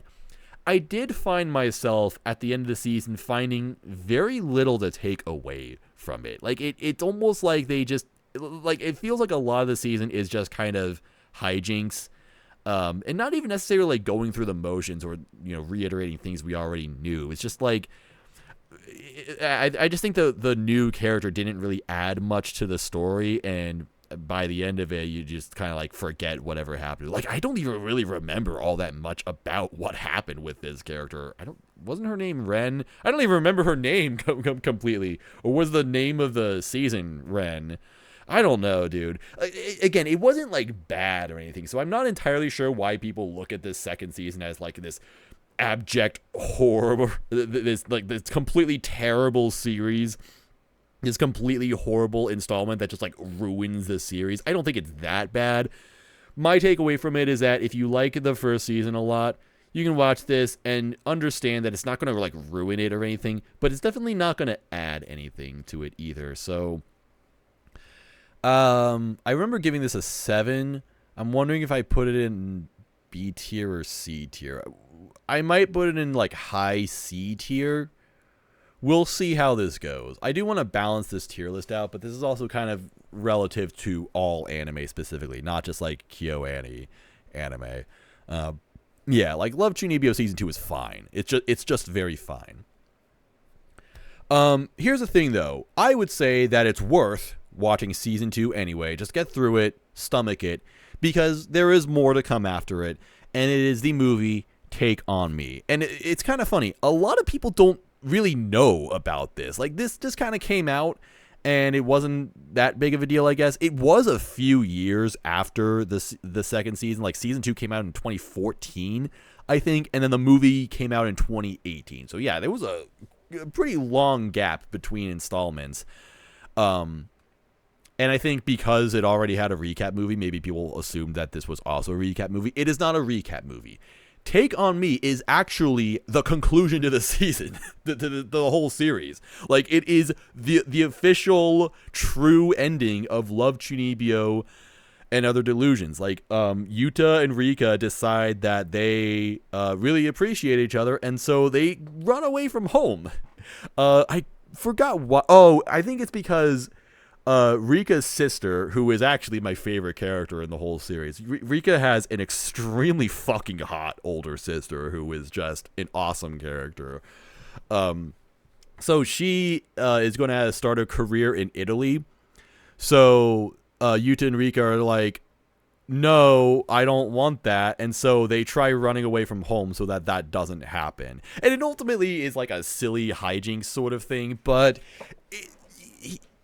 I did find myself at the end of the season finding very little to take away from it. Like, it's almost like they just, like, it feels like a lot of the season is just kind of hijinks, and not even necessarily like going through the motions or, reiterating things we already knew. It's just like, I just think the new character didn't really add much to the story, and by the end of it, you just kind of like forget whatever happened. Like, I don't even really remember all that much about what happened with this character. Wasn't her name Ren? I don't even remember her name completely. Or was the name of the season Ren? I don't know, dude. Again, it wasn't like bad or anything, so I'm not entirely sure why people look at this second season as like this abject horror, this completely terrible series. This completely horrible installment that just like ruins the series. I don't think it's that bad. My takeaway from it is that if you like the first season a lot, you can watch this and understand that it's not going to like ruin it or anything, but it's definitely not going to add anything to it either. So I remember giving this a 7. I'm wondering if I put it in B tier or C tier. I might put it in like high C tier. We'll see how this goes. I do want to balance this tier list out, but this is also kind of relative to all anime specifically, not just like KyoAni anime. Yeah, like Love Chunibyo Season 2 is fine. It's just very fine. Here's the thing, though. I would say that it's worth watching season 2 anyway. Just get through it, stomach it, because there is more to come after it, and it is the movie Take On Me. And it's kind of funny. A lot of people don't really know about this. Like, this just kind of came out, and it wasn't that big of a deal, I guess. It was a few years after the second season. Like, season 2 came out in 2014, I think, and then the movie came out in 2018. So, yeah, there was a pretty long gap between installments. And I think because it already had a recap movie, maybe people assumed that this was also a recap movie. It is not a recap movie. Take On Me is actually the conclusion to the season, the whole series. Like, it is the official true ending of Love Chunibyo and Other Delusions. Like, Yuta and Rika decide that they really appreciate each other, and so they run away from home. I forgot what. Oh, I think it's because Rika's sister, who is actually my favorite character in the whole series. Rika has an extremely fucking hot older sister who is just an awesome character. So she is going to start a career in Italy. So Yuta and Rika are like, no, I don't want that. And so they try running away from home so that that doesn't happen. And it ultimately is like a silly hijinks sort of thing, but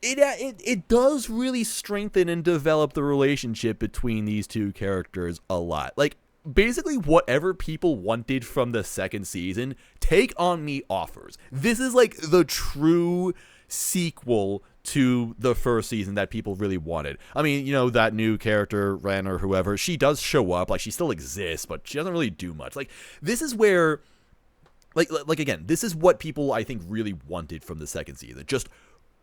it does really strengthen and develop the relationship between these two characters a lot. Like, basically whatever people wanted from the second season, Take On Me offers. This is like the true sequel to the first season that people really wanted. I mean, you know, that new character, Ren or whoever, she does show up, like she still exists, but she doesn't really do much. Like, this is where, like again, this is what people I think really wanted from the second season. Just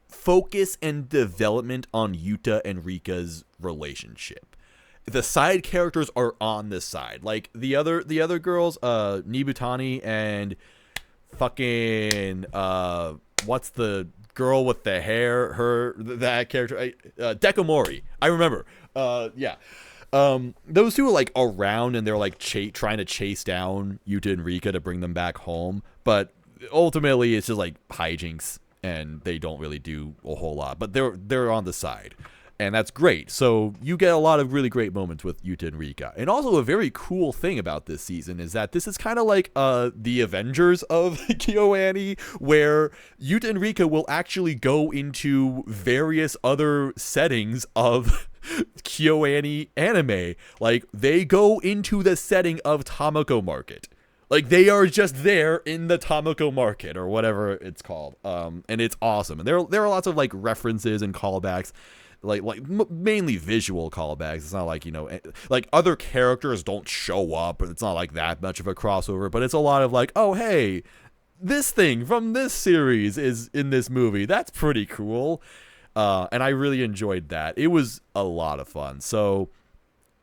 focus and development on Yuta and Rika's relationship. The side characters are on this side. Like, the other girls, Nibutani and fucking what's the girl with the hair? That character, Dekomori. I remember. Yeah. Those two are like around and they're like trying to chase down Yuta and Rika to bring them back home, but ultimately it's just like hijinks and they don't really do a whole lot. But they're on the side. And that's great. So you get a lot of really great moments with Yuta and Rika. And also a very cool thing about this season is that this is kind of like the Avengers of KyoAni, where Yuta and Rika will actually go into various other settings of KyoAni anime. Like, they go into the setting of Tamako Market. Like, they are just there in the Tamako Market or whatever it's called. And it's awesome. And there are lots of like references and callbacks. Mainly visual callbacks. It's not like, you know, like other characters don't show up, and it's not like that much of a crossover, but it's a lot of like, oh, hey, this thing from this series is in this movie. That's pretty cool. And I really enjoyed that. It was a lot of fun. So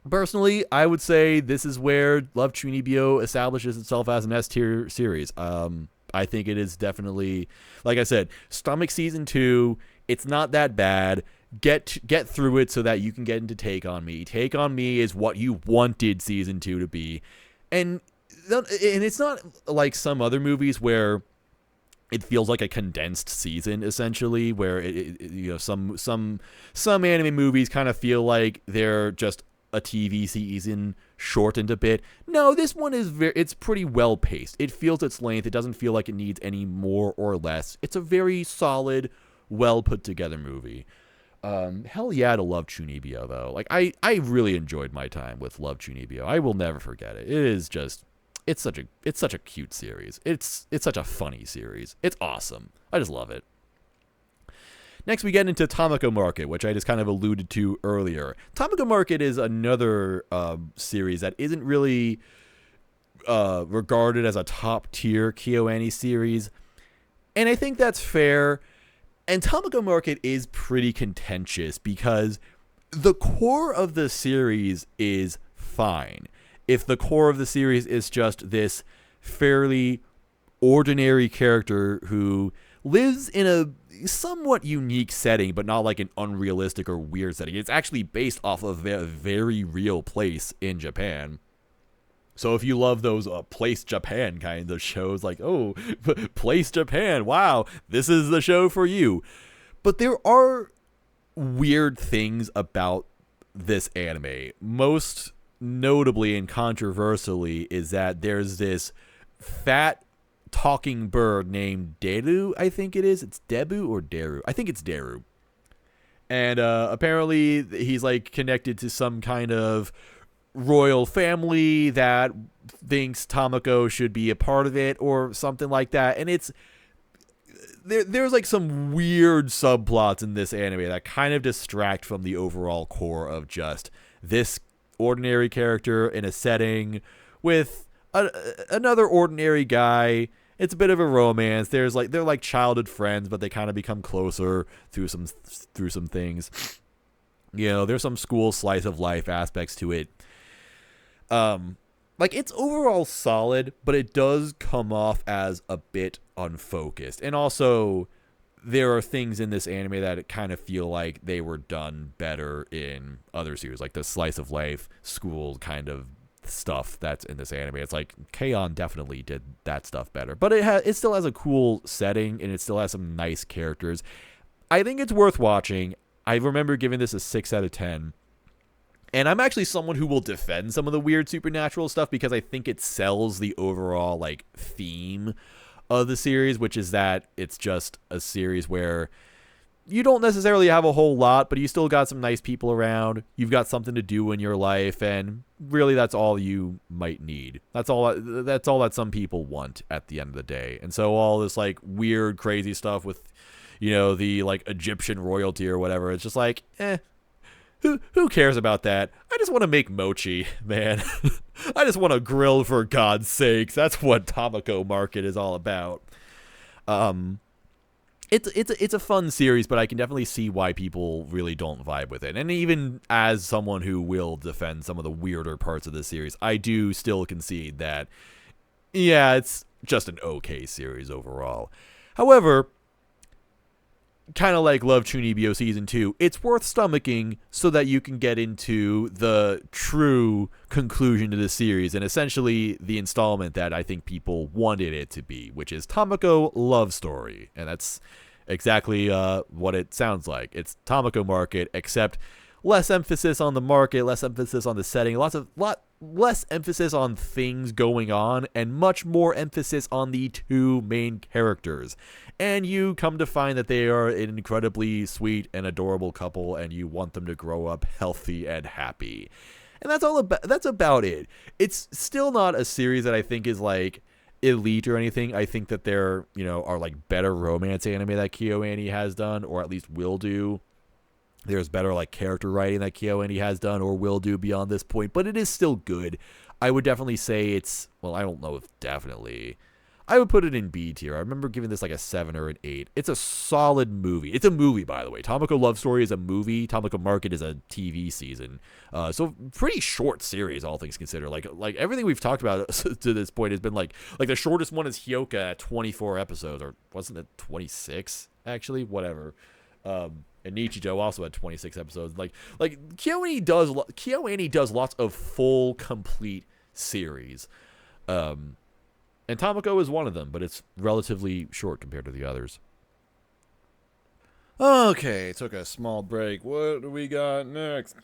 personally, I would say this is where Love Chunibyo establishes itself as an S-tier series. I think it is definitely, like I said, stomach season 2. It's not that bad. Get through it so that you can get into Take On Me. Take On Me is what you wanted season 2 to be. And it's not like some other movies where it feels like a condensed season, essentially, where you know, some anime movies kind of feel like they're just a TV season shortened a bit. No, this one is it's pretty well paced. It feels its length. It doesn't feel like it needs any more or less. It's a very solid, well put together movie. Hell yeah to Love Chunibyo, though. Like, I really enjoyed my time with Love Chunibyo. I will never forget it. It is just, it's such a cute series. It's such a funny series. It's awesome. I just love it. Next, we get into Tamako Market, which I just kind of alluded to earlier. Tamako Market is another series that isn't really regarded as a top-tier KyoAni series, and I think that's fair. And Tamako Market is pretty contentious because the core of the series is fine. If the core of the series is just this fairly ordinary character who lives in a somewhat unique setting, but not like an unrealistic or weird setting. It's actually based off of a very real place in Japan. So if you love those Place Japan kind of shows, like, oh, Place Japan, wow, this is the show for you. But there are weird things about this anime. Most notably and controversially is that there's this fat talking bird named Deru, I think it is. It's Debu or Deru? I think it's Deru. And apparently he's like connected to some kind of royal family that thinks Tamako should be a part of it or something like that. And it's there's like some weird subplots in this anime that kind of distract from the overall core of just this ordinary character in a setting with another ordinary guy. It's a bit of a romance. They're like childhood friends, but they kind of become closer through some things. You know, there's some school slice of life aspects to it. Like, it's overall solid, but it does come off as a bit unfocused. And also, there are things in this anime that kind of feel like they were done better in other series, like the slice of life school kind of stuff that's in this anime. It's like KyoAni definitely did that stuff better, but it still has a cool setting and it still has some nice characters. I think it's worth watching. I remember giving this a 6 out of 10. And I'm actually someone who will defend some of the weird supernatural stuff because I think it sells the overall like theme of the series, which is that it's just a series where you don't necessarily have a whole lot, but you still got some nice people around. You've got something to do in your life, and really that's all you might need. That's all that some people want at the end of the day. And so all this like weird, crazy stuff with, you know, the like Egyptian royalty or whatever, it's just like, who cares about that? I just want to make mochi, man. I just want to grill for God's sakes. That's what Tamako Market is all about. It's a fun series, but I can definitely see why people really don't vibe with it. And even as someone who will defend some of the weirder parts of the series, I do still concede that, yeah, it's just an okay series overall. However, kind of like Love Chunibyo Season 2, it's worth stomaching so that you can get into the true conclusion to the series and essentially the installment that I think people wanted it to be, which is Tamako Love Story. And that's exactly what it sounds like. It's Tamako Market, except less emphasis on the market, less emphasis on the setting, lot less emphasis on things going on, and much more emphasis on the two main characters. And you come to find that they are an incredibly sweet and adorable couple, and you want them to grow up healthy and happy. And that's about it. It's still not a series that I think is like elite or anything. I think that there, you know, are like better romance anime that KyoAni has done, or at least will do. There's better like character writing that KyoAni has done or will do beyond this point, but it is still good. I would definitely say it's, well, I don't know if definitely. I would put it in B tier. I remember giving this like a 7 or an 8. It's a solid movie. It's a movie, by the way. Tamako Love Story is a movie. Tamako Market is a TV season. So pretty short series, all things considered. Like everything we've talked about to this point has been like the shortest one is Hyoka at 24 episodes, or wasn't it 26 actually? Whatever. And Nichijou also had 26 episodes. Like KyoAni does lots of full, complete series. And Tamako is one of them, but it's relatively short compared to the others. Okay, took a small break. What do we got next?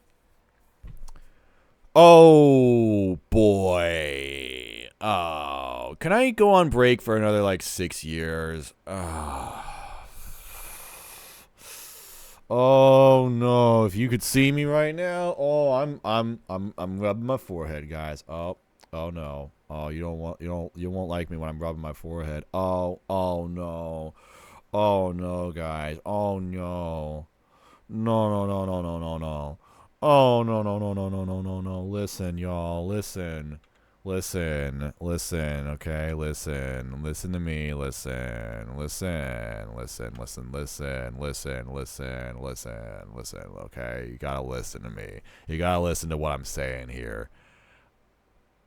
Oh, boy. Oh, can I go on break for another, like, 6 years? Oh, no. If you could see me right now. Oh, I'm rubbing my forehead, guys. Oh no. Oh, you won't like me when I'm rubbing my forehead. Oh no. Oh no, guys. Oh no. No. Oh no. Listen, y'all. Listen, okay? Listen to me. Listen, okay? You gotta listen to me. You gotta listen to what I'm saying here.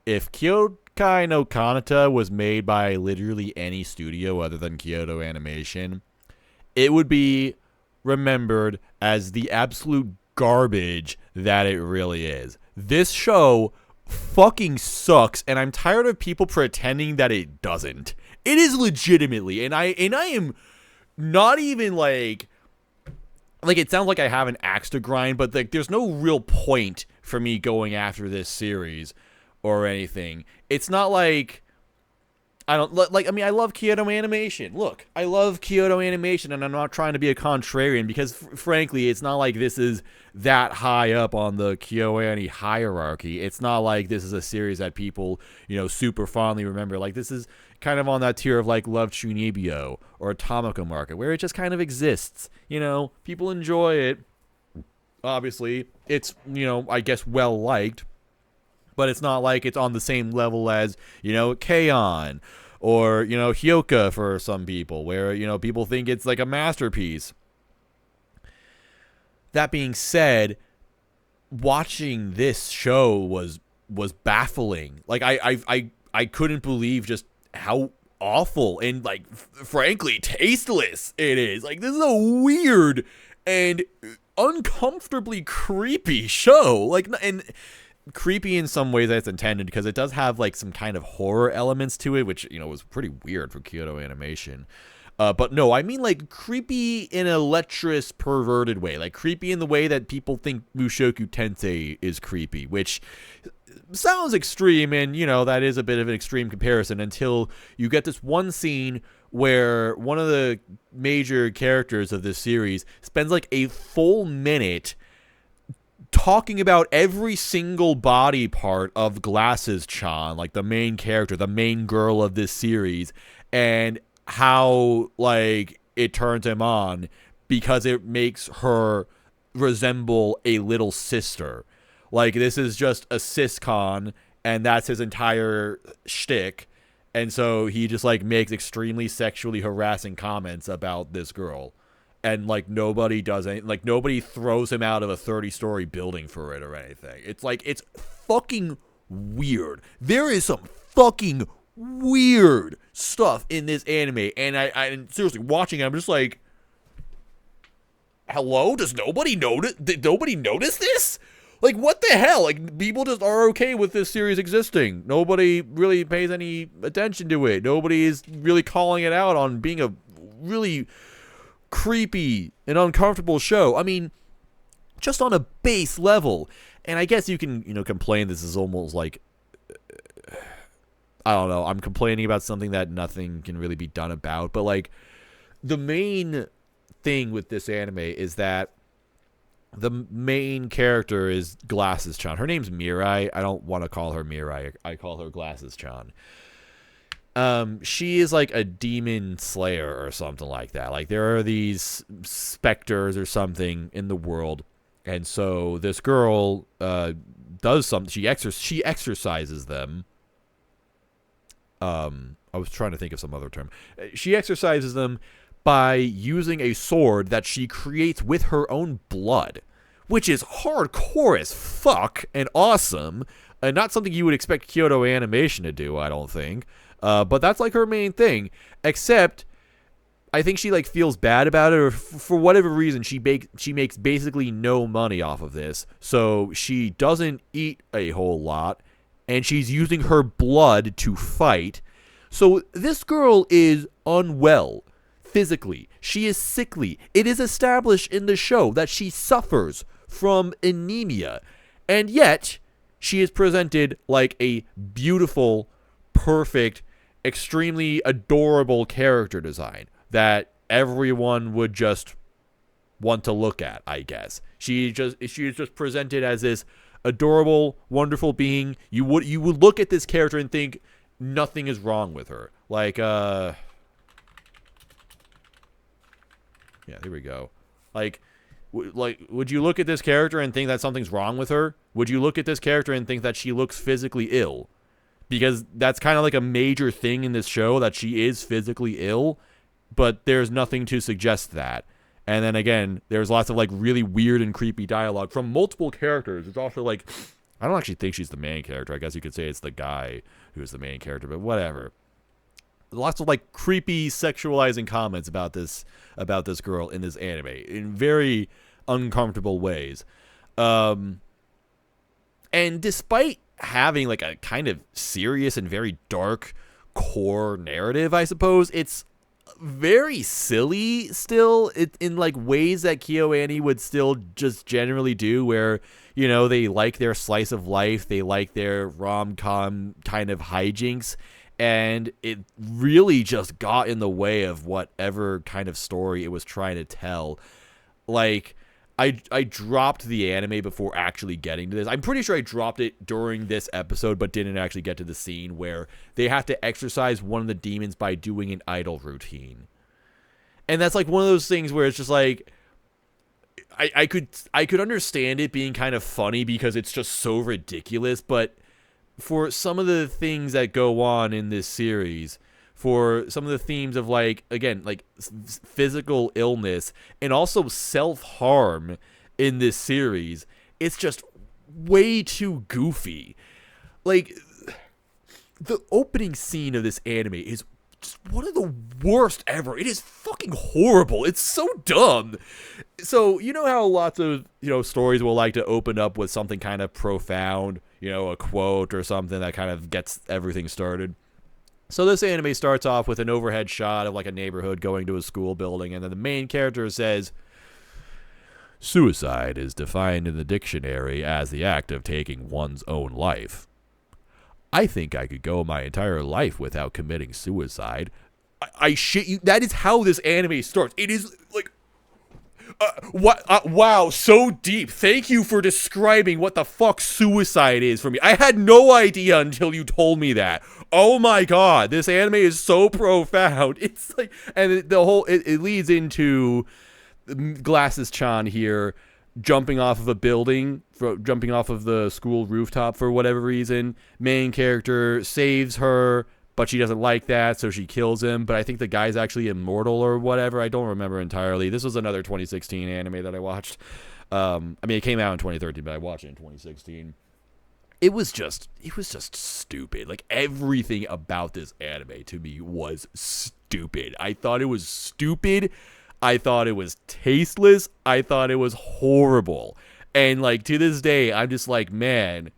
If Kyokai no Kanata was made by literally any studio other than Kyoto Animation, it would be remembered as the absolute garbage that it really is. This show fucking sucks, and I'm tired of people pretending that it doesn't. It is legitimately, and I am not even like it sounds like I have an axe to grind, but like there's no real point for me going after this series or anything. It's not like I don't like. I mean, I love Kyoto Animation. Look, I love Kyoto Animation, and I'm not trying to be a contrarian because, frankly, it's not like this is that high up on the KyoAni hierarchy. It's not like this is a series that people, super fondly remember. Like, this is kind of on that tier of like Love Chunibyo or Atomika Market, where it just kind of exists. People enjoy it. Obviously, it's I guess well liked. But it's not like it's on the same level as, KyoAni or, Hyoka for some people, where, people think it's like a masterpiece. That being said, watching this show was baffling. Like, I couldn't believe just how awful and, like, frankly, tasteless it is. Like, this is a weird and uncomfortably creepy show. Like, and creepy in some ways that's intended, because it does have like some kind of horror elements to it, which was pretty weird for Kyoto Animation. But no, I mean like creepy in a lecherous, perverted way, like creepy in the way that people think Mushoku Tensei is creepy, which sounds extreme, and that is a bit of an extreme comparison until you get this one scene where one of the major characters of this series spends like a full minute talking about every single body part of Glasses-chan, like the main character, the main girl of this series, and how like it turns him on because it makes her resemble a little sister. Like, this is just a cis-con, and that's his entire shtick. And so he just like makes extremely sexually harassing comments about this girl. And, like, nobody does anything. Like, nobody throws him out of a 30-story building for it or anything. It's, like, it's fucking weird. There is some fucking weird stuff in this anime. And I seriously, watching it, I'm just like, hello? Does nobody notice? Did nobody notice this? Like, what the hell? Like, people just are okay with this series existing. Nobody really pays any attention to it. Nobody is really calling it out on being a really creepy and uncomfortable show. I mean, just on a base level. And I guess you can, complain this is almost like, I don't know, I'm complaining about something that nothing can really be done about. But, like, the main thing with this anime is that the main character is Glasses-chan. Her name's Mirai. I don't want to call her Mirai. I call her Glasses-chan. She is like a demon slayer or something like that. Like, there are these specters or something in the world, and so this girl does something. She exercises them. I was trying to think of some other term. She exercises them by using a sword that she creates with her own blood, which is hardcore as fuck and awesome, and not something you would expect Kyoto Animation to do, I don't think. But that's like her main thing, except I think she like feels bad about it, or for whatever reason she makes basically no money off of this, so she doesn't eat a whole lot, and she's using her blood to fight. So this girl is unwell physically. She is sickly. It is established in the show that she suffers from anemia, and yet she is presented like a beautiful, perfect, extremely adorable character design that everyone would just want to look at, I guess. She is just presented as this adorable, wonderful being. You would look at this character and think nothing is wrong with her. Like, yeah, here we go. Like, would you look at this character and think that something's wrong with her? Would you look at this character and think that she looks physically ill? Because that's kind of like a major thing in this show, that she is physically ill, but there's nothing to suggest that. And then again, there's lots of like really weird and creepy dialogue from multiple characters. It's also like, I don't actually think she's the main character. I guess you could say it's the guy who's the main character, but whatever. Lots of like creepy sexualizing comments about this girl in this anime in very uncomfortable ways. And despite having like a kind of serious and very dark core narrative, I suppose. It's very silly still in like ways that KyoAni would still just generally do, where, you know, they like their slice of life, they like their rom-com kind of hijinks, and it really just got in the way of whatever kind of story it was trying to tell. Like, I dropped the anime before actually getting to this. I'm pretty sure I dropped it during this episode, but didn't actually get to the scene where they have to exorcise one of the demons by doing an idol routine. And that's like one of those things where it's just like, I could understand it being kind of funny because it's just so ridiculous, but for some of the things that go on in this series, for some of the themes of, like, again, like physical illness and also self-harm in this series, it's just way too goofy. Like, the opening scene of this anime is just one of the worst ever. It is fucking horrible. It's so dumb. So, you know how lots of, you know, stories will like to open up with something kind of profound, you know, a quote or something that kind of gets everything started? So this anime starts off with an overhead shot of like a neighborhood going to a school building, and then the main character says, "Suicide is defined in the dictionary as the act of taking one's own life. I think I could go my entire life without committing suicide." I shit you, that is how this anime starts. It is like, wow, so deep. Thank you for describing what the fuck suicide is for me. I had no idea until you told me that. Oh my god, this anime is so profound. It's like, and the whole, it leads into Glasses-chan here jumping off of a building, jumping off of the school rooftop for whatever reason. Main character saves her, but she doesn't like that, so she kills him. But I think the guy's actually immortal or whatever. I don't remember entirely. This was another 2016 anime that I watched. I mean, it came out in 2013, but I watched it in 2016. It was just stupid. Like, everything about this anime to me was stupid. I thought it was stupid. I thought it was tasteless. I thought it was horrible. And, like, to this day, I'm just like, man,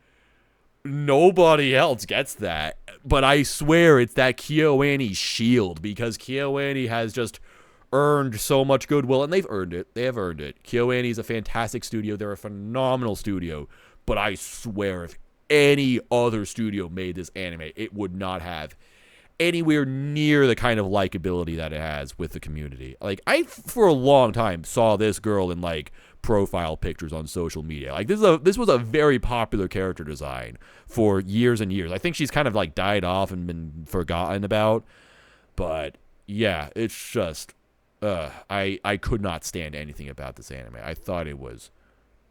nobody else gets that. But I swear it's that KyoAni shield, because KyoAni has just earned so much goodwill, and they've earned it. They have earned it. KyoAni is a fantastic studio. They're a phenomenal studio. But I swear, if any other studio made this anime, it would not have anywhere near the kind of likability that it has with the community. Like, I, for a long time, saw this girl in, like, profile pictures on social media. Like, this was a very popular character design for years and years. I think she's kind of, like, died off and been forgotten about. But, yeah, it's just, I could not stand anything about this anime. I thought it was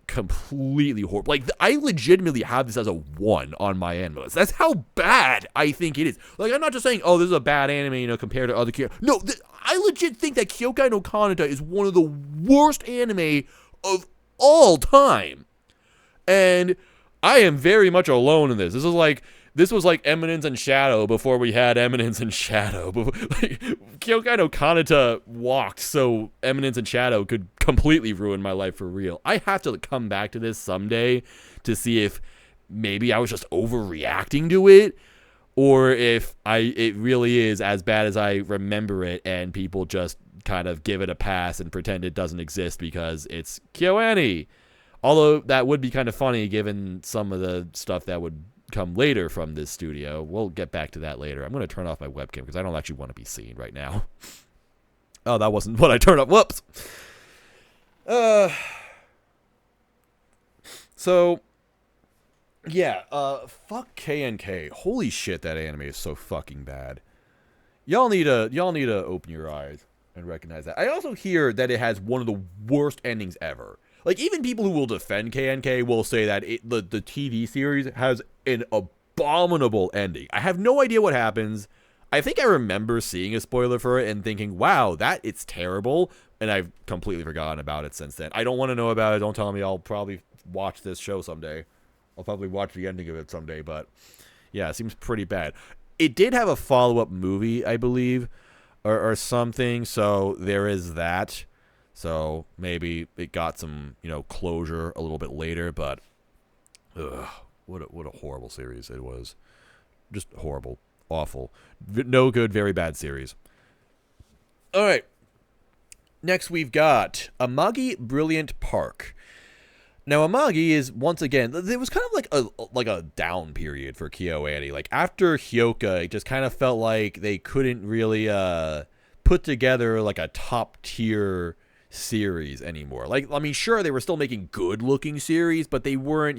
completely horrible. Like, I legitimately have this as a 1 on my anime list. That's how bad I think it is. Like, I'm not just saying, oh, this is a bad anime, you know, compared to other No, I legit think that Kyokai no Kanata is one of the worst anime of all time. And I am very much alone in this. This was like Eminence and Shadow before we had Eminence and Shadow. Like, Kyokai no Kanata walked so Eminence and Shadow could completely ruin my life for real. I have to come back to this someday to see if maybe I was just overreacting to it, or if it really is as bad as I remember it, and people just kind of give it a pass and pretend it doesn't exist because it's KyoAni. Although that would be kind of funny given some of the stuff that would come later from this studio. We'll get back to that later. I'm going to turn off my webcam because I don't actually want to be seen right now. Oh, that wasn't what I turned up. Whoops. So, yeah, fuck KNK. Holy shit, that anime is so fucking bad. Y'all need to open your eyes and recognize that. I also hear that it has one of the worst endings ever. Like, even people who will defend KNK will say that the TV series has an abominable ending. I have no idea what happens. I think I remember seeing a spoiler for it and thinking, wow, it's terrible. And I've completely forgotten about it since then. I don't want to know about it. Don't tell me. I'll probably watch this show someday. I'll probably watch the ending of it someday. But yeah, it seems pretty bad. It did have a follow-up movie, I believe, or something. So there is that. So maybe it got some, you know, closure a little bit later, but ugh, what a horrible series it was. Just horrible, awful, no good, very bad series. All right. Next, we've got Amagi Brilliant Park. Now, Amagi is, once again, it was kind of like a down period for KyoAni. Like, after Hyoka, it just kind of felt like they couldn't really put together, like, a top-tier series anymore. Like, I mean, sure, they were still making good-looking series, but they weren't,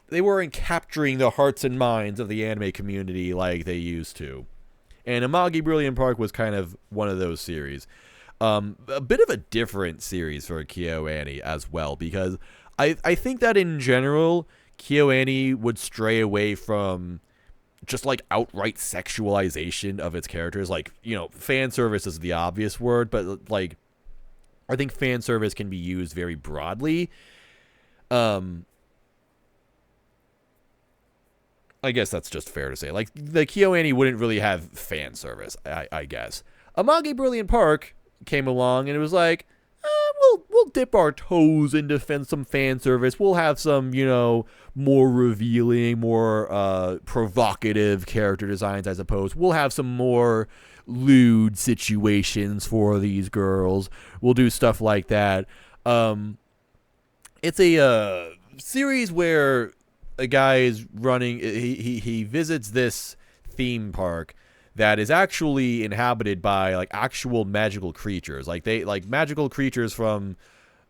they weren't capturing the hearts and minds of the anime community like they used to. And Amagi Brilliant Park was kind of one of those series. A bit of a different series for KyoAni as well, because I think that in general, KyoAni would stray away from just like outright sexualization of its characters. Like, fan service is the obvious word, but like, I think fan service can be used very broadly. I guess that's just fair to say. Like, the KyoAni wouldn't really have fan service, I guess. Amagi Brilliant Park came along and it was like, we'll dip our toes into some fan service. We'll have some, more revealing, more provocative character designs, I suppose. We'll have some more lewd situations for these girls. We'll do stuff like that. It's a series where a guy is running. He visits this theme park that is actually inhabited by like actual magical creatures. Like magical creatures from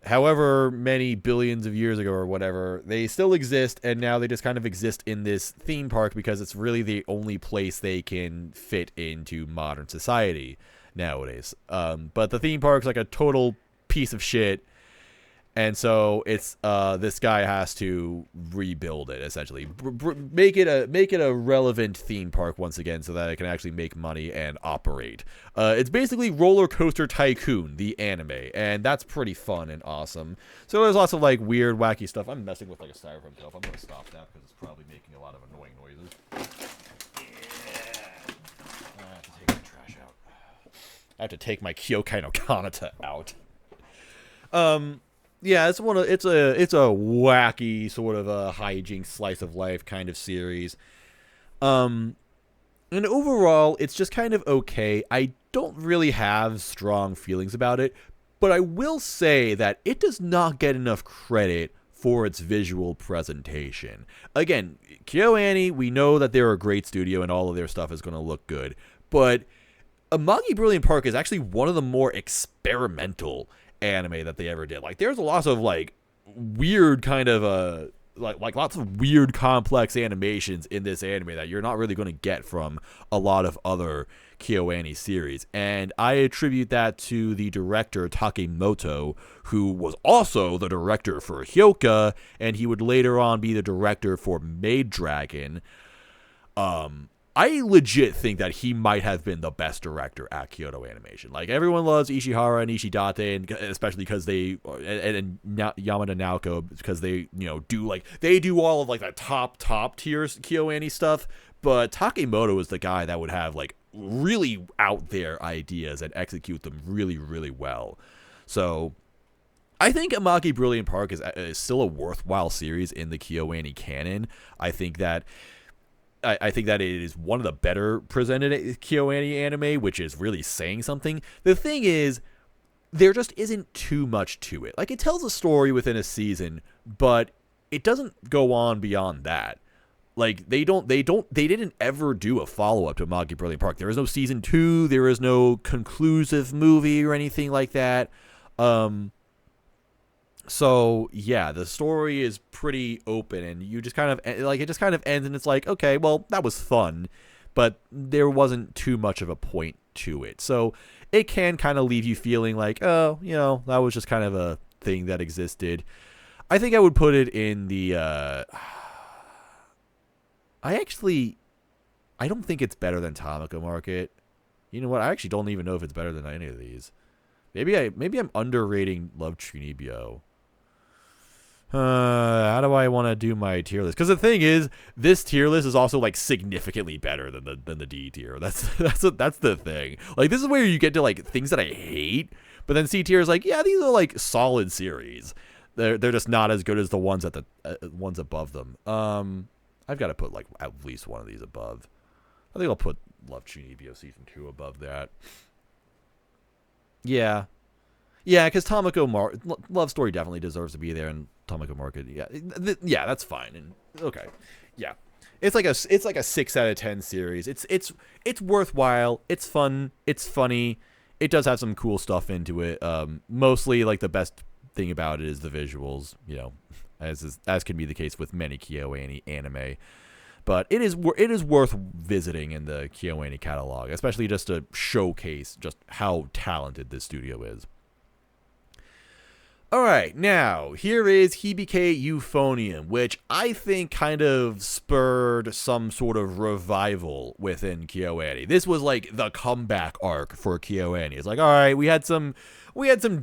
however many billions of years ago or whatever. They still exist, and now they just kind of exist in this theme park because it's really the only place they can fit into modern society nowadays. But the theme park's like a total piece of shit. And so it's this guy has to rebuild it, essentially, make it a relevant theme park once again, so that it can actually make money and operate. It's basically Roller Coaster Tycoon, the anime, and that's pretty fun and awesome. So there's lots of like weird, wacky stuff. I'm messing with like a styrofoam cup. I'm gonna stop that because it's probably making a lot of annoying noises. Yeah. I have to take the trash out. I have to take my Kyokai no Kanata out. Yeah, it's a wacky sort of a hijinks slice of life kind of series. And overall, it's just kind of okay. I don't really have strong feelings about it, but I will say that it does not get enough credit for its visual presentation. Again, KyoAni, we know that they're a great studio and all of their stuff is going to look good, but Amagi Brilliant Park is actually one of the more experimental anime that they ever did. Like, there's a lot of like weird kind of like lots of weird complex animations in this anime that you're not really going to get from a lot of other KyoAni series, and I attribute that to the director Takemoto, who was also the director for Hyoka, and he would later on be the director for Maid Dragon. I legit think that he might have been the best director at Kyoto Animation. Like, everyone loves Ishihara and Ishidate, and especially because they and Yamada Naoko, because they do all of like the top tier KyoAni stuff. But Takemoto is the guy that would have like really out there ideas and execute them really, really well. So I think Amagi Brilliant Park is still a worthwhile series in the KyoAni canon. I think that it is one of the better presented KyoAni anime, which is really saying something. The thing is, there just isn't too much to it. Like, it tells a story within a season, but it doesn't go on beyond that. Like, they didn't ever do a follow-up to Amagi Brilliant Park. There is no season 2, there is no conclusive movie or anything like that. So yeah, the story is pretty open, and you just kind of like, it just kind of ends, and it's like, okay, well, that was fun, but there wasn't too much of a point to it. So it can kind of leave you feeling like, oh, that was just kind of a thing that existed. I think I would put it in the I don't think it's better than Tamako Market. You know what? I actually don't even know if it's better than any of these. Maybe I'm underrating Love Chunibyo. How do I want to do my tier list? Because the thing is, this tier list is also like significantly better than the D tier. That's the thing. Like, this is where you get to like things that I hate, but then C tier is like, yeah, these are like solid series. They're just not as good as the ones at the ones above them. I've got to put like at least one of these above. I think I'll put Love Chunibyo season 2 above that. Yeah, because Love Story definitely deserves to be there, and Tomoko Market, yeah, that's fine. And okay, yeah, it's like a 6 out of 10 series. It's worthwhile. It's fun. It's funny. It does have some cool stuff into it. Mostly like the best thing about it is the visuals. As can be the case with many KyoAni anime. But it is worth visiting in the KyoAni catalog, especially just to showcase just how talented this studio is. Alright, now, here is Hibike Euphonium, which I think kind of spurred some sort of revival within KyoAni. This was like the comeback arc for KyoAni. It's like, alright, we had some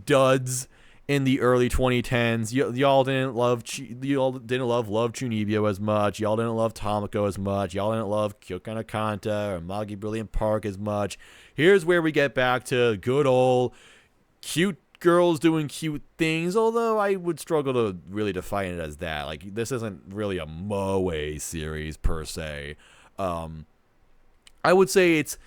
duds in the early 2010s. Y'all didn't love Love Chunibyo as much. Y'all didn't love Tomoko as much. Y'all didn't love Kyokan Kanta or Magi Brilliant Park as much. Here's where we get back to good old cute girls doing cute things, although I would struggle to really define it as that. Like, this isn't really a moe series per se. I would say it's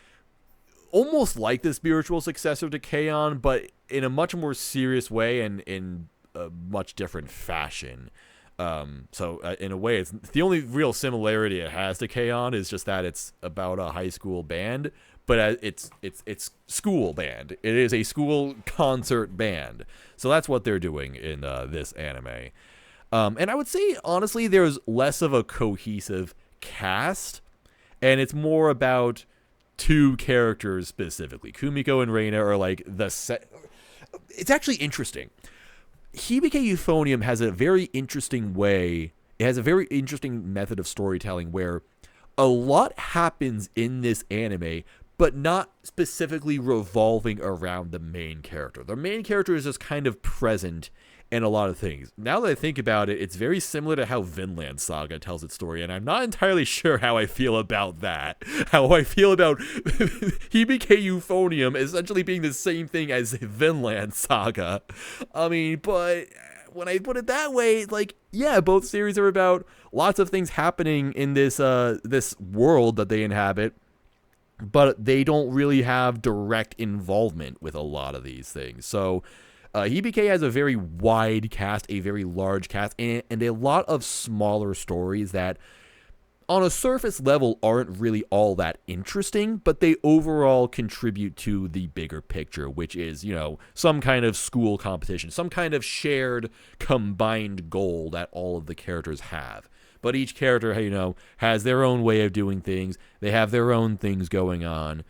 almost like the spiritual successor to K-On, but in a much more serious way and in a much different fashion. So in a way, it's the only real similarity it has to K-On is just that it's about a high school band, but it's school band. It is a school concert band. So that's what they're doing in this anime. And I would say, honestly, there's less of a cohesive cast, and it's more about two characters specifically. Kumiko and Reina are like it's actually interesting. Hibike Euphonium has a very interesting way. It has a very interesting method of storytelling where a lot happens in this anime, but not specifically revolving around the main character. The main character is just kind of present in a lot of things. Now that I think about it, it's very similar to how Vinland Saga tells its story, and I'm not entirely sure how I feel about that. How I feel about Hibike Euphonium essentially being the same thing as Vinland Saga. I mean, but when I put it that way, like, yeah, both series are about lots of things happening in this this world that they inhabit, but they don't really have direct involvement with a lot of these things. So Hibike has a very wide cast, a very large cast, and a lot of smaller stories that on a surface level aren't really all that interesting, but they overall contribute to the bigger picture, which is, some kind of school competition, some kind of shared combined goal that all of the characters have. But each character, has their own way of doing things. They have their own things going on.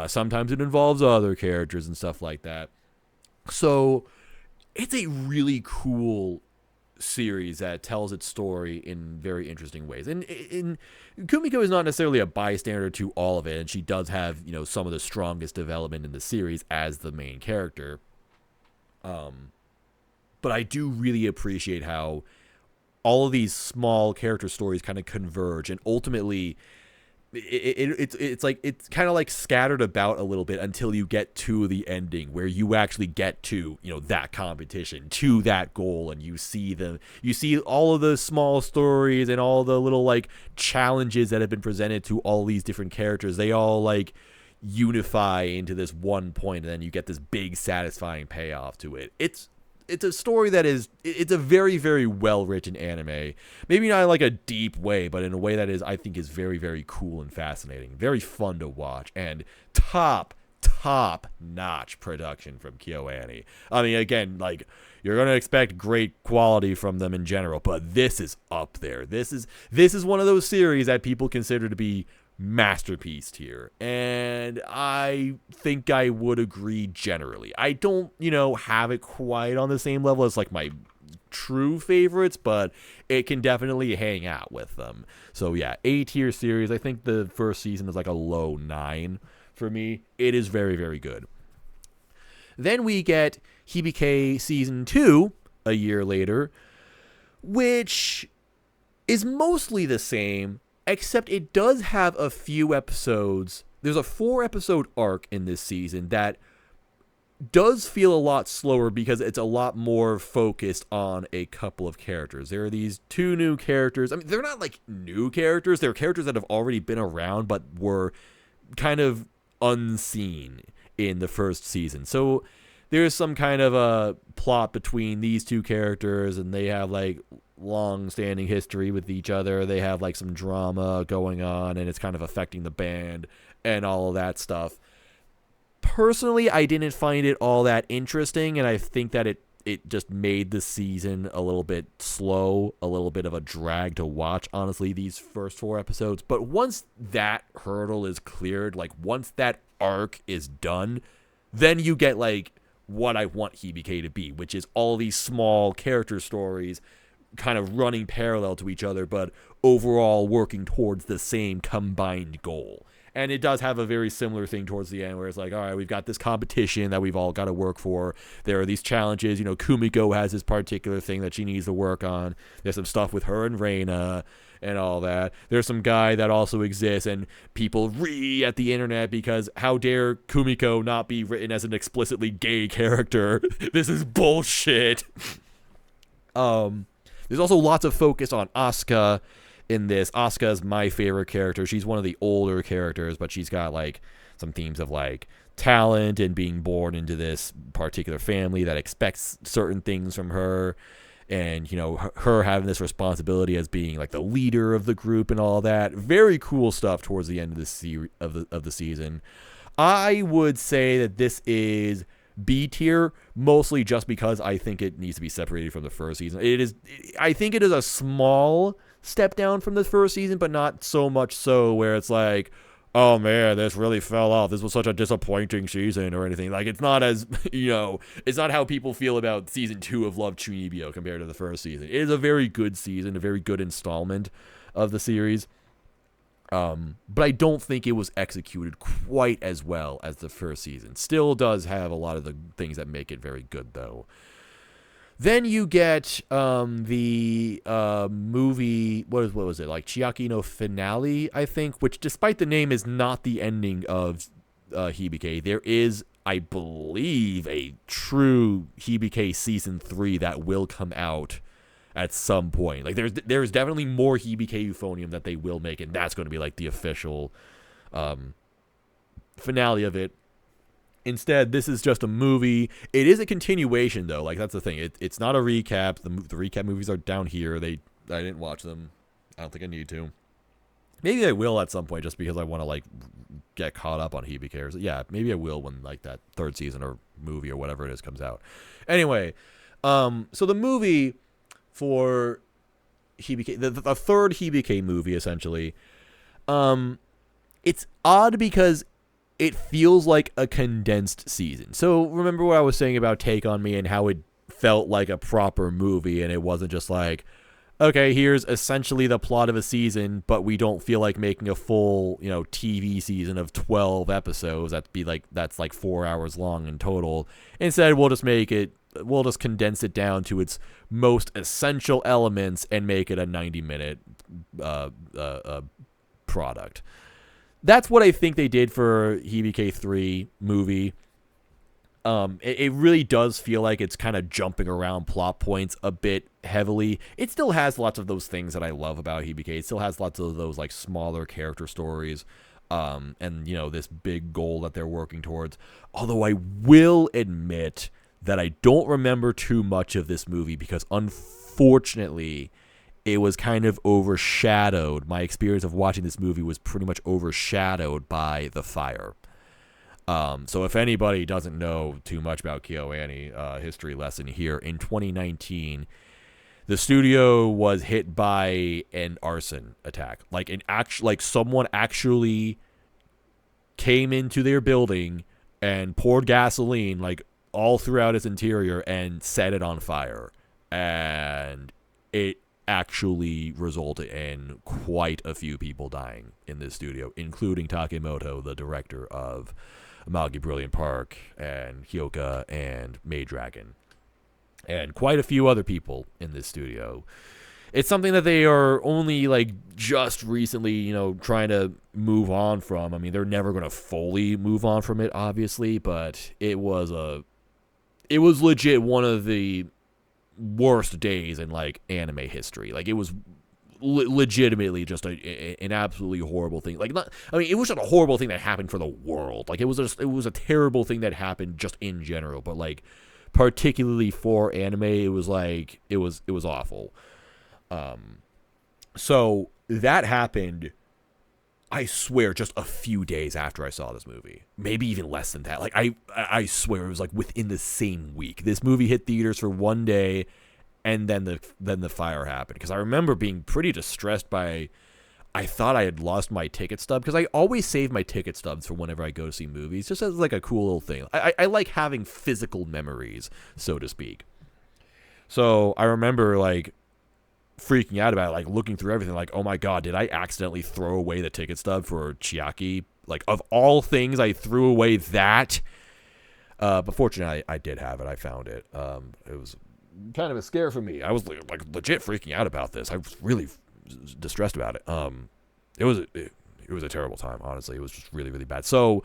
Sometimes it involves other characters and stuff like that. So it's a really cool series that tells its story in very interesting ways. And Kumiko is not necessarily a bystander to all of it, and she does have, some of the strongest development in the series as the main character. But I do really appreciate how all of these small character stories kind of converge, and ultimately it's like it's kind of like scattered about a little bit until you get to the ending where you actually get to that competition, to that goal, and you see all of the small stories and all the little like challenges that have been presented to all these different characters. They all like unify into this one point, and then you get this big satisfying payoff to it. It's a story that it's a very, very well-written anime. Maybe not in like a deep way, but in a way that I think is very, very cool and fascinating. Very fun to watch, and top-notch production from KyoAni. I mean, again, like, you're going to expect great quality from them in general, but this is up there. This is one of those series that people consider to be masterpiece tier, and I think I would agree generally. I don't have it quite on the same level as like my true favorites, but it can definitely hang out with them. So yeah, A tier series. I think the first season is like a low 9 for me. It is very, very good. Then we get Hibike season 2 a year later, which is mostly the same, except it does have a few episodes. There's a 4-episode arc in this season that does feel a lot slower because it's a lot more focused on a couple of characters. There are these two new characters. I mean, they're not like new characters. They're characters that have already been around but were kind of unseen in the first season. So there's some kind of a plot between these two characters, and they have like long-standing history with each other. They have like some drama going on, and it's kind of affecting the band and all of that stuff. Personally, I didn't find it all that interesting, and I think that it just made the season a little bit slow, a little bit of a drag to watch, honestly, these first 4 episodes. But once that hurdle is cleared, like once that arc is done, then you get like what I want Hibike to be, which is all these small character stories kind of running parallel to each other, but overall working towards the same combined goal. And it does have a very similar thing towards the end where it's like, all right, we've got this competition that we've all got to work for. There are these challenges. You know, Kumiko has this particular thing that she needs to work on. There's some stuff with her and Reina and all that. There's some guy that also exists, and people at the internet because how dare Kumiko not be written as an explicitly gay character? This is bullshit. There's also lots of focus on Asuka in this. Asuka is my favorite character. She's one of the older characters, but she's got like some themes of like talent and being born into this particular family that expects certain things from her, and you know, her having this responsibility as being like the leader of the group and all that. Very cool stuff towards the end of the season. I would say that this is B tier, mostly just because I think it needs to be separated from the first season. I think it is a small step down from the first season, but not so much so where it's like, oh man, this really fell off. This was such a disappointing season or anything. Like, it's not as, you know, it's not how people feel about season 2 of Love Chunibyo compared to the first season. It is a very good season, a very good installment of the series. But I don't think it was executed quite as well as the first season. Still does have a lot of the things that make it very good, though. Then you get the movie, what was it, like Chiaki no Finale, I think, which despite the name is not the ending of Hibike. There is, I believe, a true Hibike season 3 that will come out at some point. Like there's definitely more Hibike Euphonium that they will make, and that's going to be like the official finale of it. Instead, this is just a movie. It is a continuation, though. Like, that's the thing. It's not a recap. The recap movies are down here. I didn't watch them. I don't think I need to. Maybe I will at some point, just because I want to like get caught up on Hibike. Yeah, maybe I will when like that 3rd season or movie or whatever it is comes out. Anyway, so the movie for Hibike, the 3rd Hibike movie, essentially, it's odd because it feels like a condensed season. So remember what I was saying about Take On Me and how it felt like a proper movie, and it wasn't just like, okay, here's essentially the plot of a season, but we don't feel like making a full, you know, TV season of 12 episodes. That's like 4 hours long in total. Instead, we'll just condense it down to its most essential elements and make it a 90-minute product. That's what I think they did for Hibike 3 movie. It really does feel like it's kind of jumping around plot points a bit heavily. It still has lots of those things that I love about Hibike. It still has lots of those like smaller character stories, and you know, this big goal that they're working towards. Although I will admit that I don't remember too much of this movie because unfortunately it was kind of overshadowed. My experience of watching this movie was pretty much overshadowed by the fire. So if anybody doesn't know too much about KyoAni, history lesson here, in 2019, the studio was hit by an arson attack. Like someone actually came into their building and poured gasoline like all throughout its interior and set it on fire. And it actually resulted in quite a few people dying in this studio, including Takemoto, the director of Amagi Brilliant Park and Hyoka and Maid Dragon, and quite a few other people in this studio. it's something that they are only like just recently, trying to move on from. I mean, they're never going to fully move on from it, obviously, but it was legit one of the worst days in like anime history. Like, it was legitimately just an absolutely horrible thing. Like, not, I mean, it was just a horrible thing that happened for the world. Like, it was a terrible thing that happened just in general, but like particularly for anime, it was like it was awful. So that happened, I swear, just a few days after I saw this movie. Maybe even less than that. Like, I swear it was like within the same week. This movie hit theaters for one day, and then the fire happened. Because I remember being pretty distressed by, I thought I had lost my ticket stub, because I always save my ticket stubs for whenever I go to see movies, just as like a cool little thing. I like having physical memories, so to speak. So I remember like freaking out about it, like looking through everything, like, oh my god, did I accidentally throw away the ticket stub for Chiaki? Like, of all things, I threw away that. But fortunately, I did have it. I found it. It was kind of a scare for me. I was like legit freaking out about this. I was really distressed about it. It was a terrible time. Honestly, it was just really, really bad. So,